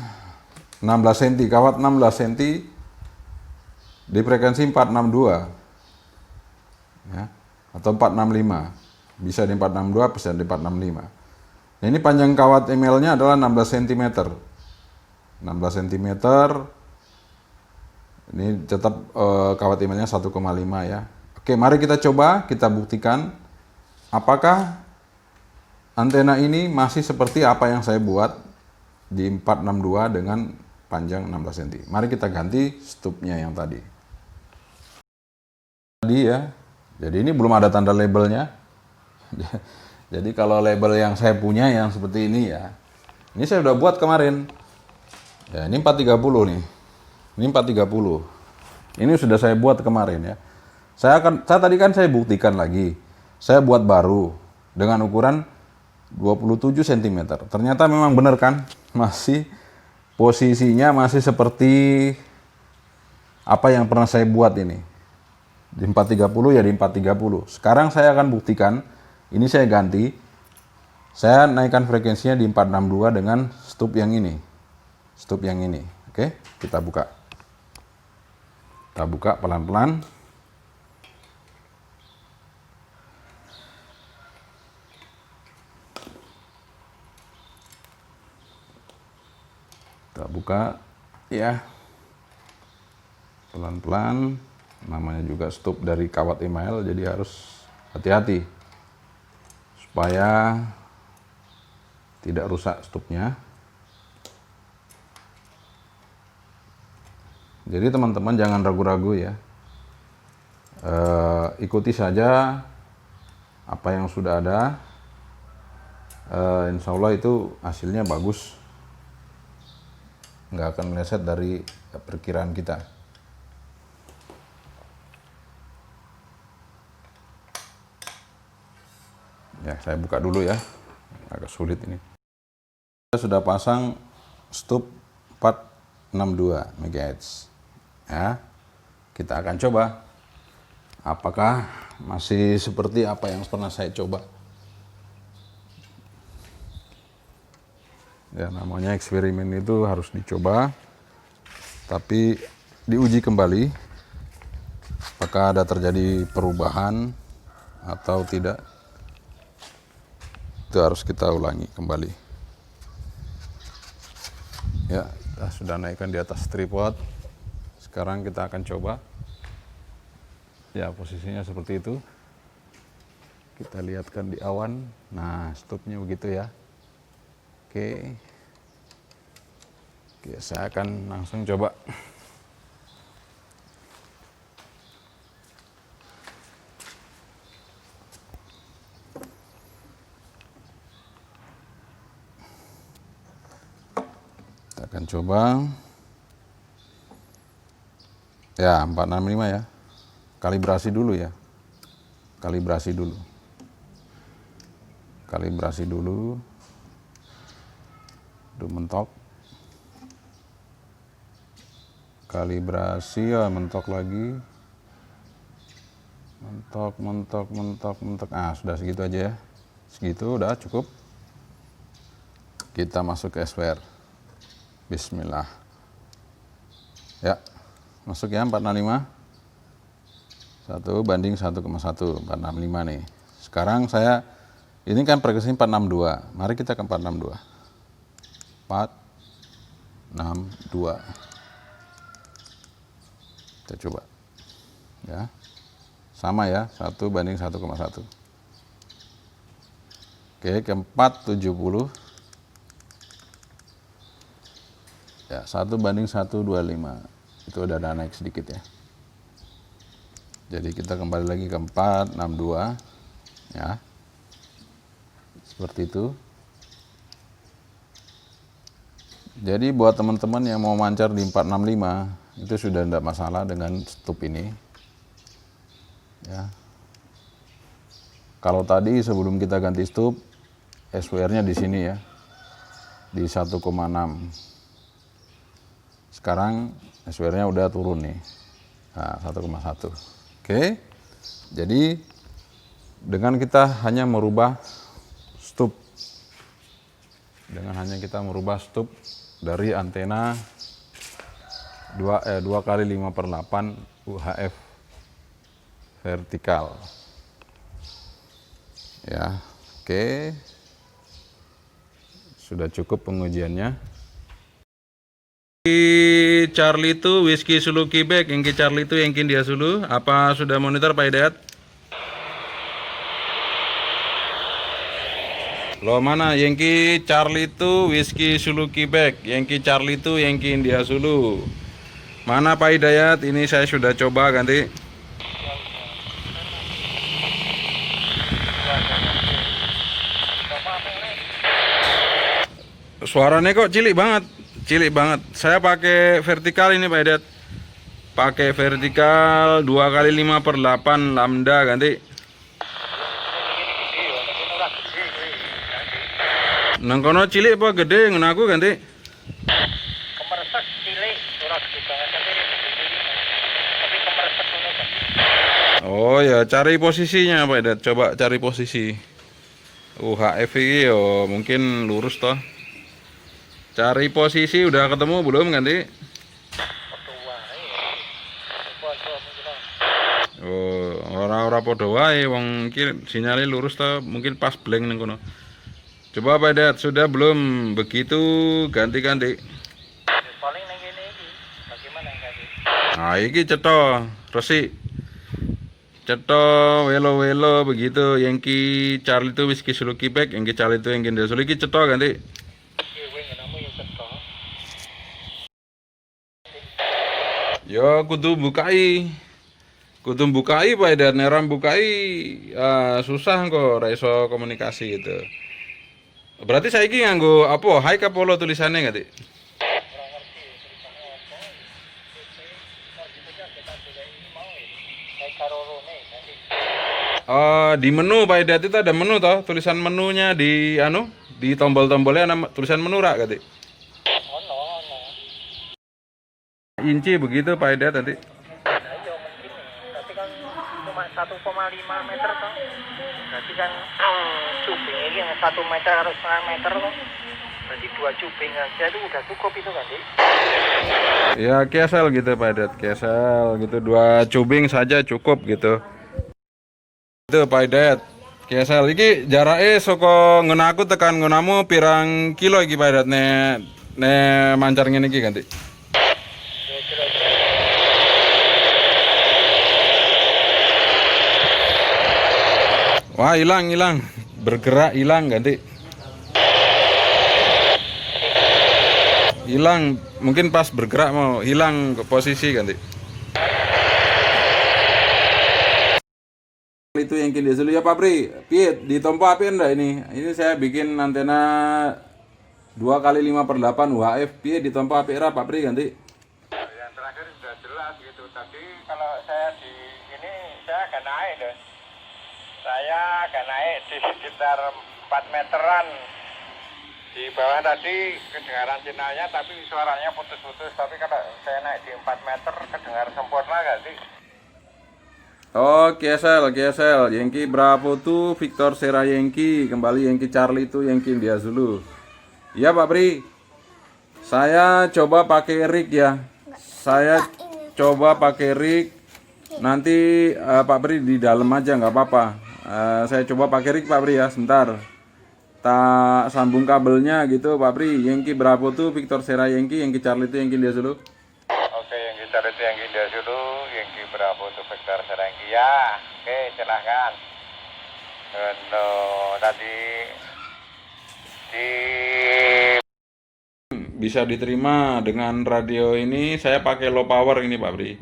16 cm, kawat 16 cm di frekuensi 462, ya, atau 465, bisa di 462, bisa di 465. Nah, ini panjang kawat emailnya adalah 16 cm, 16 cm. Ini tetap kawat emailnya 1,5 ya. Oke, mari kita coba, kita buktikan apakah antena ini masih seperti apa yang saya buat di 462 dengan panjang 16 cm. Mari kita ganti stubnya yang tadi. Ya, jadi ini belum ada tanda labelnya. Jadi kalau label yang saya punya yang seperti ini ya, ini saya udah buat kemarin. Ya, ini 430 nih. Ini 430. Ini sudah saya buat kemarin ya. Saya tadi kan saya buktikan lagi. saya buat baru dengan ukuran 27 cm. Ternyata memang benar kan, masih posisinya masih seperti apa yang pernah saya buat ini. Di 430 ya di 430. Sekarang saya akan buktikan, ini saya ganti. Saya naikkan frekuensinya di 462 dengan stup yang ini. Stup yang ini. Oke, kita buka. Kita buka pelan-pelan. Kita buka ya. Pelan-pelan. Namanya juga stup dari kawat email, jadi harus hati-hati supaya tidak rusak stupnya. Jadi teman-teman jangan ragu-ragu ya, ikuti saja apa yang sudah ada. Insya Allah itu hasilnya bagus, nggak akan meleset dari perkiraan kita. Ya, saya buka dulu ya, agak sulit ini. Saya sudah pasang stup 462 MHz. Ya, kita akan coba apakah masih seperti apa yang pernah saya coba. Ya, namanya eksperimen itu harus dicoba, tapi diuji kembali apakah ada terjadi perubahan atau tidak. Itu harus kita ulangi kembali. Ya, kita sudah naikkan di atas tripod. Sekarang kita akan coba. Ya, posisinya seperti itu. Kita lihatkan di awan. Nah, stopnya begitu ya. Oke. Oke, saya akan langsung coba. Akan coba ya 465 ya, kalibrasi dulu ya, kalibrasi dulu Duh, mentok, kalibrasi ya, mentok lagi, mentok. Ah, sudah segitu aja ya, segitu udah cukup. Kita masuk ke SPR. Bismillah. Ya, masuk ya 465. 1:1,1, 465 nih. Sekarang saya, ini kan frekuensi 462. Mari kita ke 462. 462. Kita coba. Ya. Sama ya, 1:1,1. Oke, ke 470. Ya, 1:125. Itu udah ada naik sedikit ya. Jadi kita kembali lagi ke 462 ya. Seperti itu. Jadi buat teman-teman yang mau mancar di 465 itu sudah tidak masalah dengan stup ini. Ya. Kalau tadi sebelum kita ganti stup, SWR-nya di sini ya. Di 1,6. Sekarang SWR-nya udah turun nih, nah, 1,1. Oke, jadi dengan kita hanya merubah stup, dari antena 2x5/8 UHF vertikal. Ya, oke, sudah cukup pengujiannya. Charlie itu Whiskey Sulu Quebec, Yankee Charlie itu Yankee India Sulu. Apa sudah monitor Pak Hidayat? Lo mana Yankee Charlie itu Whiskey Sulu Quebec, Yankee Charlie itu Yankee India Sulu. Mana Pak Hidayat? Ini saya sudah coba ganti. Suaranya kok cilik banget. Saya pakai vertikal ini Pak Hidayat. Pakai vertikal 2x5/8 lambda ganti. Nang kono cilik apa gede ngono aku ganti? Kemeresek cilik ora gede banget tapi kemeresek ngono kan. Oh ya, cari posisinya Pak Edat. Coba cari posisi. HF ini yo mungkin lurus toh. Cari posisi udah ketemu belum ganti? Padha wae. Padha mungkin. Oh, ora padha wae wong iki sinyalnya lurus toh, mungkin pas blank nang kono. Coba Pak Edat, sudah belum? Begitu ganti-ganti. Paling nang kene iki. Bagaimana ganti? Nah, iki cetha resik. Cetha welo-welo begitu. Yankee Charlie itu Whiskey Zulu Quebec, Yankee Charlie itu Yankee India Zulu iki cetha ganti. Iki wing nemu yo cetok. Ya kudu bukai. Kudu bukai Pak Edat, nek ora bukai susah kok ora iso komunikasi gitu. Berarti saiki nganggo apa? High apa lo tulisannya ganti? Di menu Pak Edat itu ada menu toh, tulisan menunya di di tombol-tombolnya ada tulisan menu rak ganti. Ono. Inci begitu Pak Edat nanti. Nah, iya mungkin tapi kan cuma 1,5 meter toh. Berarti kan cubing ini yang 1 meter harus setengah meter toh. Berarti 2 cubing aja itu udah cukup itu kan, Dik? Ya kesel gitu Pak Edat, kesel gitu 2 cubing saja cukup gitu. Itu Pak Edat. Kesel iki jarake saka ngenaku tekan ngonamu pirang kilo iki Pak Edat ne mancar ngene iki ganti. Wah, hilang. Bergerak hilang ganti. Hilang, mungkin pas bergerak mau hilang ke posisi ganti. Itu yang kini dulu ya Pak Pri. Piet, ditompo api enggak ini? Ini saya bikin antena 2x5/8 UHF. Piet ditompo api era Pak Pri ganti. Yang terakhir sudah jelas gitu. Tadi kalau saya di ini saya agak naik deh. Saya agak naik di sekitar 4 meteran. Di bawah tadi kedengaran sinyalnya tapi suaranya putus-putus. Tapi kalau saya naik di 4 meter kedengar sempurna gak sih? Oh, KSL, Yankee Bravo tuh Victor Sierra Yankee, kembali Yankee Charlie itu Yankee India Zulu. Iya Pak Pri, saya coba pakai rig ya. Saya coba pakai rig. Nanti Pak Pri di dalam aja nggak apa-apa. Saya coba pakai rig Pak Pri ya, sebentar. Tak sambung kabelnya gitu Pak Pri. Yankee Bravo tuh Victor Sierra Yankee Charlie itu Yankee India Zulu. Oke, Yankee Charlie itu Yankee India Zulu, Yankee Bravo itu Victor Sierra Yankee ya. Oke, silahkan. Tadi di Bisa diterima dengan radio ini. Saya pakai low power ini Pak Pri.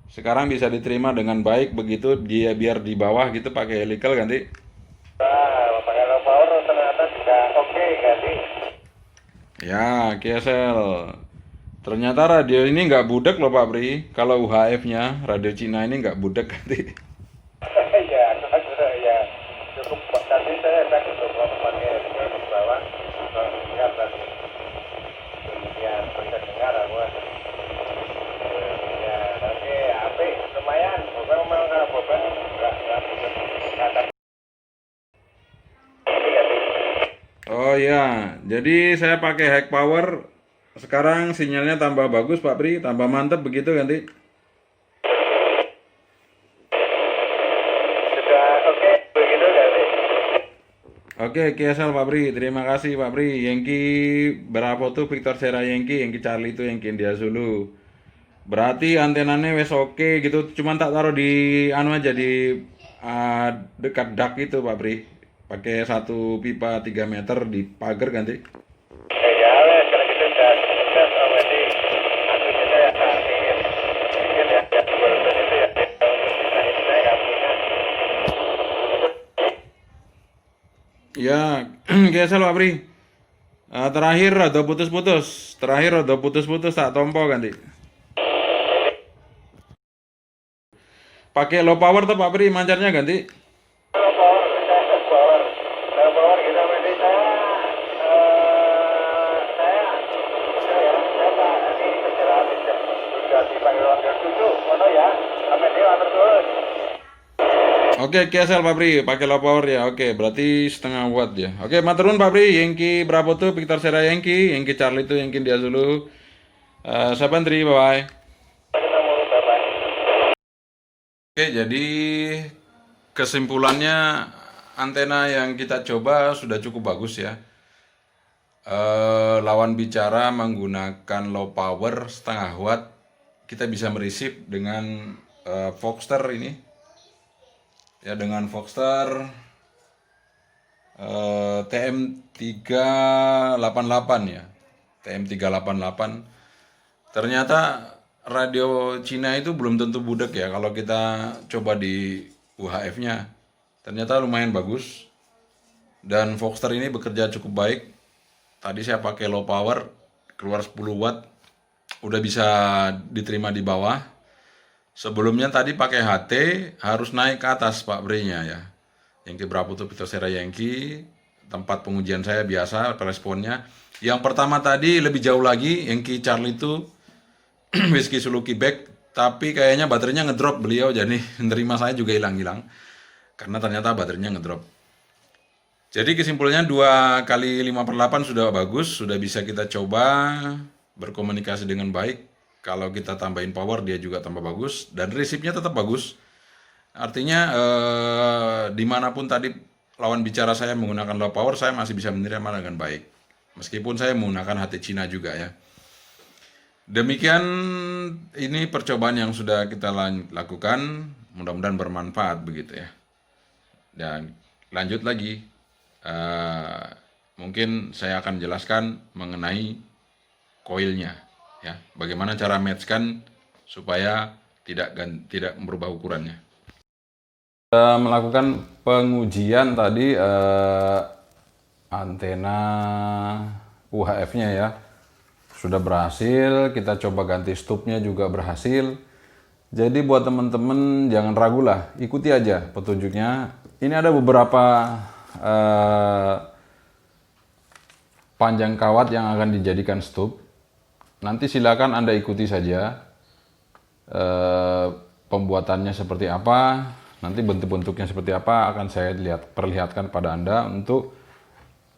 Sekarang bisa diterima dengan baik begitu dia biar di bawah gitu pakai helical ganti. pakai low power ternyata juga oke ganti. Ya, KSL. Ternyata radio ini nggak budek loh Pak Pri. Kalau UHF-nya radio Cina ini nggak budek ganti. Ya, ya cukup. Tadi saya coba pakai helical di bawah. Dengar tadi. Ya, bisa dengar aku. Ya, oke, apik, lumayan. Bukan mau nggak beban, nggak kata. Oh ya, jadi saya pakai high power. Sekarang sinyalnya tambah bagus Pak Pri, tambah mantep begitu ganti. Sudah oke, begitu ganti. Oke, KSL Pak Pri, terima kasih Pak Pri. Yankee Bravo tuh Victor Sierra Yankee Charlie itu Yankee India Zulu. Berarti antenanya wes oke gitu, cuman tak taruh di aja di dekat dak itu Pak Pri. Pakai 1 pipa 3 meter di pagar ganti. Ya, kalau gitu udah already akhirnya saya kasih mungkin ya jual itu ya. Nah, ini saya nggak punya. Ya, KSL Pak Pri. Terakhir rada putus-putus, tak tompo ganti. Pakai low power tuh Pak Pri, mancarnya ganti. Power kita masih saya Oke, KSL Pak Pri, pakai low power ya. Oke, berarti setengah watt ya. Oke, maturun Pak Pri, Yankee Bravo tuh, Victor Sierra Yankee, Yankee Charlie tuh, Yankee India Zulu. Sapantri, bye-bye. Oke, jadi kesimpulannya antena yang kita coba sudah cukup bagus ya. Lawan bicara menggunakan low power setengah watt, kita bisa mereceive dengan Voxter ini. Ya, dengan Voxter TM388 ya. TM388. Ternyata radio Cina itu belum tentu budek ya. Kalau kita coba di UHF-nya, ternyata lumayan bagus. Dan Voxter ini bekerja cukup baik. Tadi saya pakai low power, keluar 10 watt, udah bisa diterima di bawah. Sebelumnya tadi pakai HT, harus naik ke atas Pak Bre-nya ya. Yankee Bravo tuh Victor Sierra Yankee, tempat pengujian saya biasa, responnya. Yang pertama tadi lebih jauh lagi, Yankee Charlie itu Whiskey Zulu Quebec, tapi kayaknya baterainya ngedrop beliau, jadi nerima saya juga hilang-hilang. Karena ternyata baterainya ngedrop. Jadi kesimpulannya 2 kali 5/8 sudah bagus, sudah bisa kita coba berkomunikasi dengan baik. Kalau kita tambahin power dia juga tambah bagus dan resipnya tetap bagus. Artinya dimanapun tadi lawan bicara saya menggunakan low power, saya masih bisa menerima dengan baik. Meskipun saya menggunakan HT Cina juga ya. Demikian ini percobaan yang sudah kita lakukan, mudah-mudahan bermanfaat begitu ya. Dan lanjut lagi. Mungkin saya akan jelaskan mengenai koilnya ya, bagaimana cara matchkan supaya tidak merubah ukurannya. Melakukan pengujian tadi antena UHF-nya ya, sudah berhasil. Kita coba ganti stupnya juga berhasil. Jadi buat teman-teman jangan ragu lah, ikuti aja petunjuknya. Ini ada beberapa panjang kawat yang akan dijadikan stup. Nanti silakan Anda ikuti saja pembuatannya seperti apa, nanti bentuk-bentuknya seperti apa akan saya perlihatkan pada Anda untuk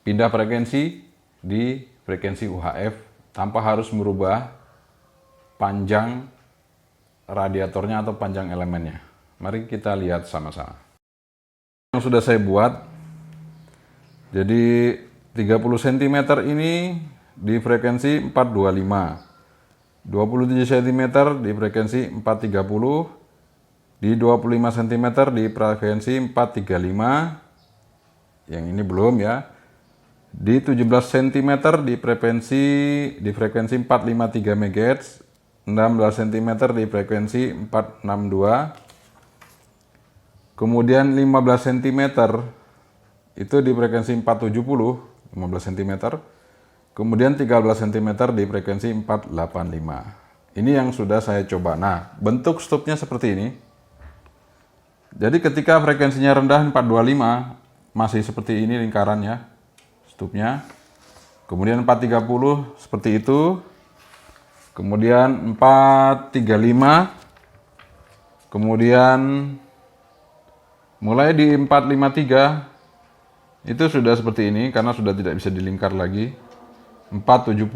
pindah frekuensi di frekuensi UHF tanpa harus merubah panjang radiatornya atau panjang elemennya. Mari kita lihat sama-sama. Yang sudah saya buat, jadi 30 cm ini di frekuensi 425, 27 cm di frekuensi 430, di 25 cm di frekuensi 435, yang ini belum ya, di 17 cm di frekuensi 453 MHz, 16 cm di frekuensi 462, kemudian 15 cm itu di frekuensi 470, 15 cm, kemudian 13 cm di frekuensi 485. Ini yang sudah saya coba. Nah, bentuk stupnya seperti ini. Jadi ketika frekuensinya rendah 425, masih seperti ini lingkarannya, stupnya. Kemudian 430 seperti itu. Kemudian 435. Kemudian mulai di 453 itu sudah seperti ini karena sudah tidak bisa dilingkar lagi. 470,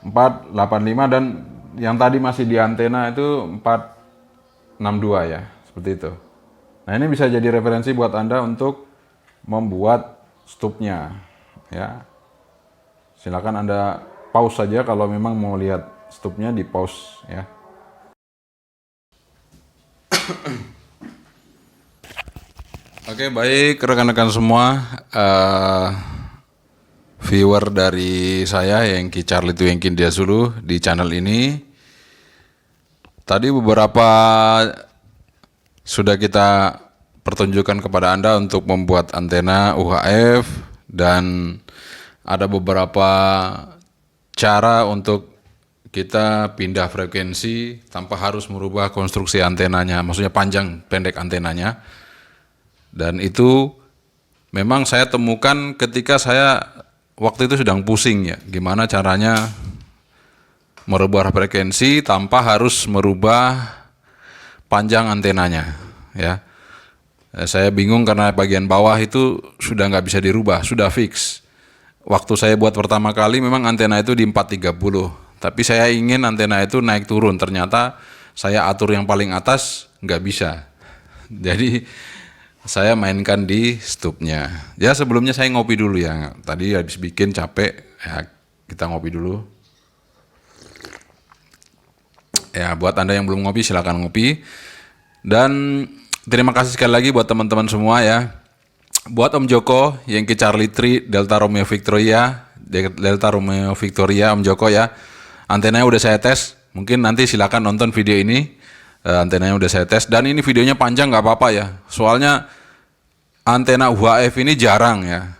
485 dan yang tadi masih di antena itu 462 ya, seperti itu. Nah, ini bisa jadi referensi buat Anda untuk membuat stupnya ya. Silakan Anda pause saja kalau memang mau lihat stupnya, di pause ya. Oke, baik rekan-rekan semua, viewer dari saya Yankee Charlie to Yankee India Zulu di channel ini. Tadi beberapa sudah kita pertunjukkan kepada Anda untuk membuat antena UHF dan ada beberapa cara untuk kita pindah frekuensi tanpa harus merubah konstruksi antenanya, maksudnya panjang pendek antenanya. Dan itu memang saya temukan ketika saya waktu itu sedang pusing ya, gimana caranya merubah frekuensi tanpa harus merubah panjang antenanya ya. Saya bingung karena bagian bawah itu sudah nggak bisa dirubah, sudah fix. Waktu saya buat pertama kali memang antena itu di 430, tapi saya ingin antena itu naik turun, ternyata saya atur yang paling atas nggak bisa. Jadi saya mainkan di stupnya. Ya sebelumnya saya ngopi dulu ya, tadi habis bikin capek, ya kita ngopi dulu. Ya buat Anda yang belum ngopi silakan ngopi. Dan terima kasih sekali lagi buat teman-teman semua ya. Buat Om Joko, Yankee Charlie 3, Delta Romeo Victoria, Om Joko ya. Antenanya udah saya tes, mungkin nanti silakan nonton video ini. Antenanya udah saya tes, dan ini videonya panjang nggak apa-apa ya. Soalnya antena UHF ini jarang ya.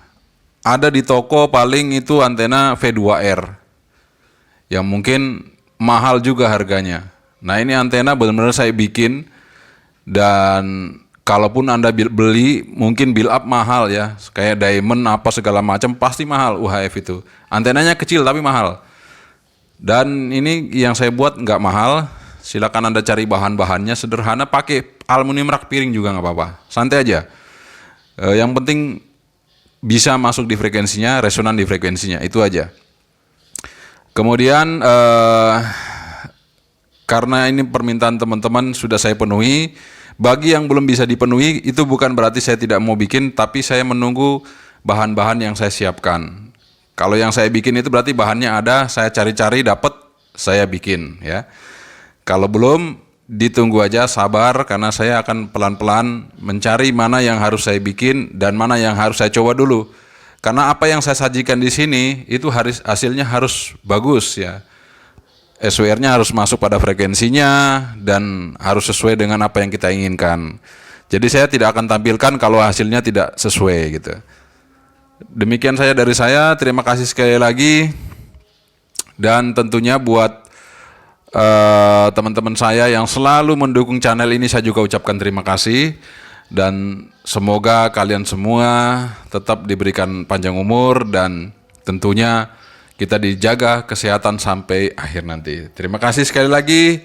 Ada di toko paling itu antena V2R. Yang mungkin mahal juga harganya. Nah ini antena benar-benar saya bikin, dan kalaupun Anda beli mungkin build up mahal ya, kayak diamond apa segala macam pasti mahal UHF itu. Antenanya kecil tapi mahal. Dan ini yang saya buat nggak mahal, silakan Anda cari bahan-bahannya sederhana, pakai aluminium rak piring juga nggak apa-apa, santai aja. Yang penting bisa masuk di frekuensinya, resonan di frekuensinya, itu aja. Kemudian karena ini permintaan teman-teman sudah saya penuhi. Bagi yang belum bisa dipenuhi, itu bukan berarti saya tidak mau bikin, tapi saya menunggu bahan-bahan yang saya siapkan. Kalau yang saya bikin itu berarti bahannya ada, saya cari-cari dapat, saya bikin ya. Kalau belum, ditunggu aja, sabar, karena saya akan pelan-pelan mencari mana yang harus saya bikin dan mana yang harus saya coba dulu. Karena apa yang saya sajikan di sini itu hasilnya harus bagus ya. SWR-nya harus masuk pada frekuensinya dan harus sesuai dengan apa yang kita inginkan. Jadi saya tidak akan tampilkan kalau hasilnya tidak sesuai gitu. Demikian saja dari saya, terima kasih sekali lagi. Dan tentunya buat teman-teman saya yang selalu mendukung channel ini, saya juga ucapkan terima kasih. Dan semoga kalian semua tetap diberikan panjang umur dan tentunya kita dijaga kesehatan sampai akhir nanti. Terima kasih sekali lagi.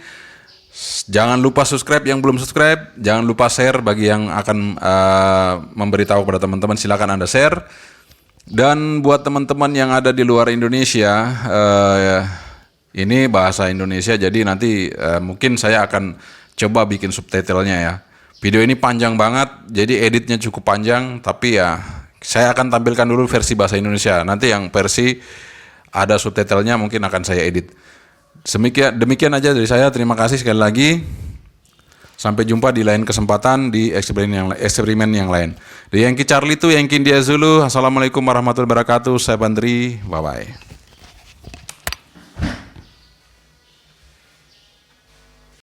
Jangan lupa subscribe yang belum subscribe. Jangan lupa share bagi yang akan memberitahu kepada teman-teman. Silakan Anda share. Dan buat teman-teman yang ada di luar Indonesia, ini bahasa Indonesia. Jadi nanti mungkin saya akan coba bikin subtitlenya ya. Video ini panjang banget. Jadi editnya cukup panjang. Tapi ya saya akan tampilkan dulu versi bahasa Indonesia. Nanti yang versi ada subtitlenya mungkin akan saya edit. Demikian aja dari saya. Terima kasih sekali lagi. Sampai jumpa di lain kesempatan di eksperimen yang lain. Di Yankee Charlie 2, Yankee India Zulu. Assalamualaikum warahmatullahi wabarakatuh. Saya Bandri. Bye bye.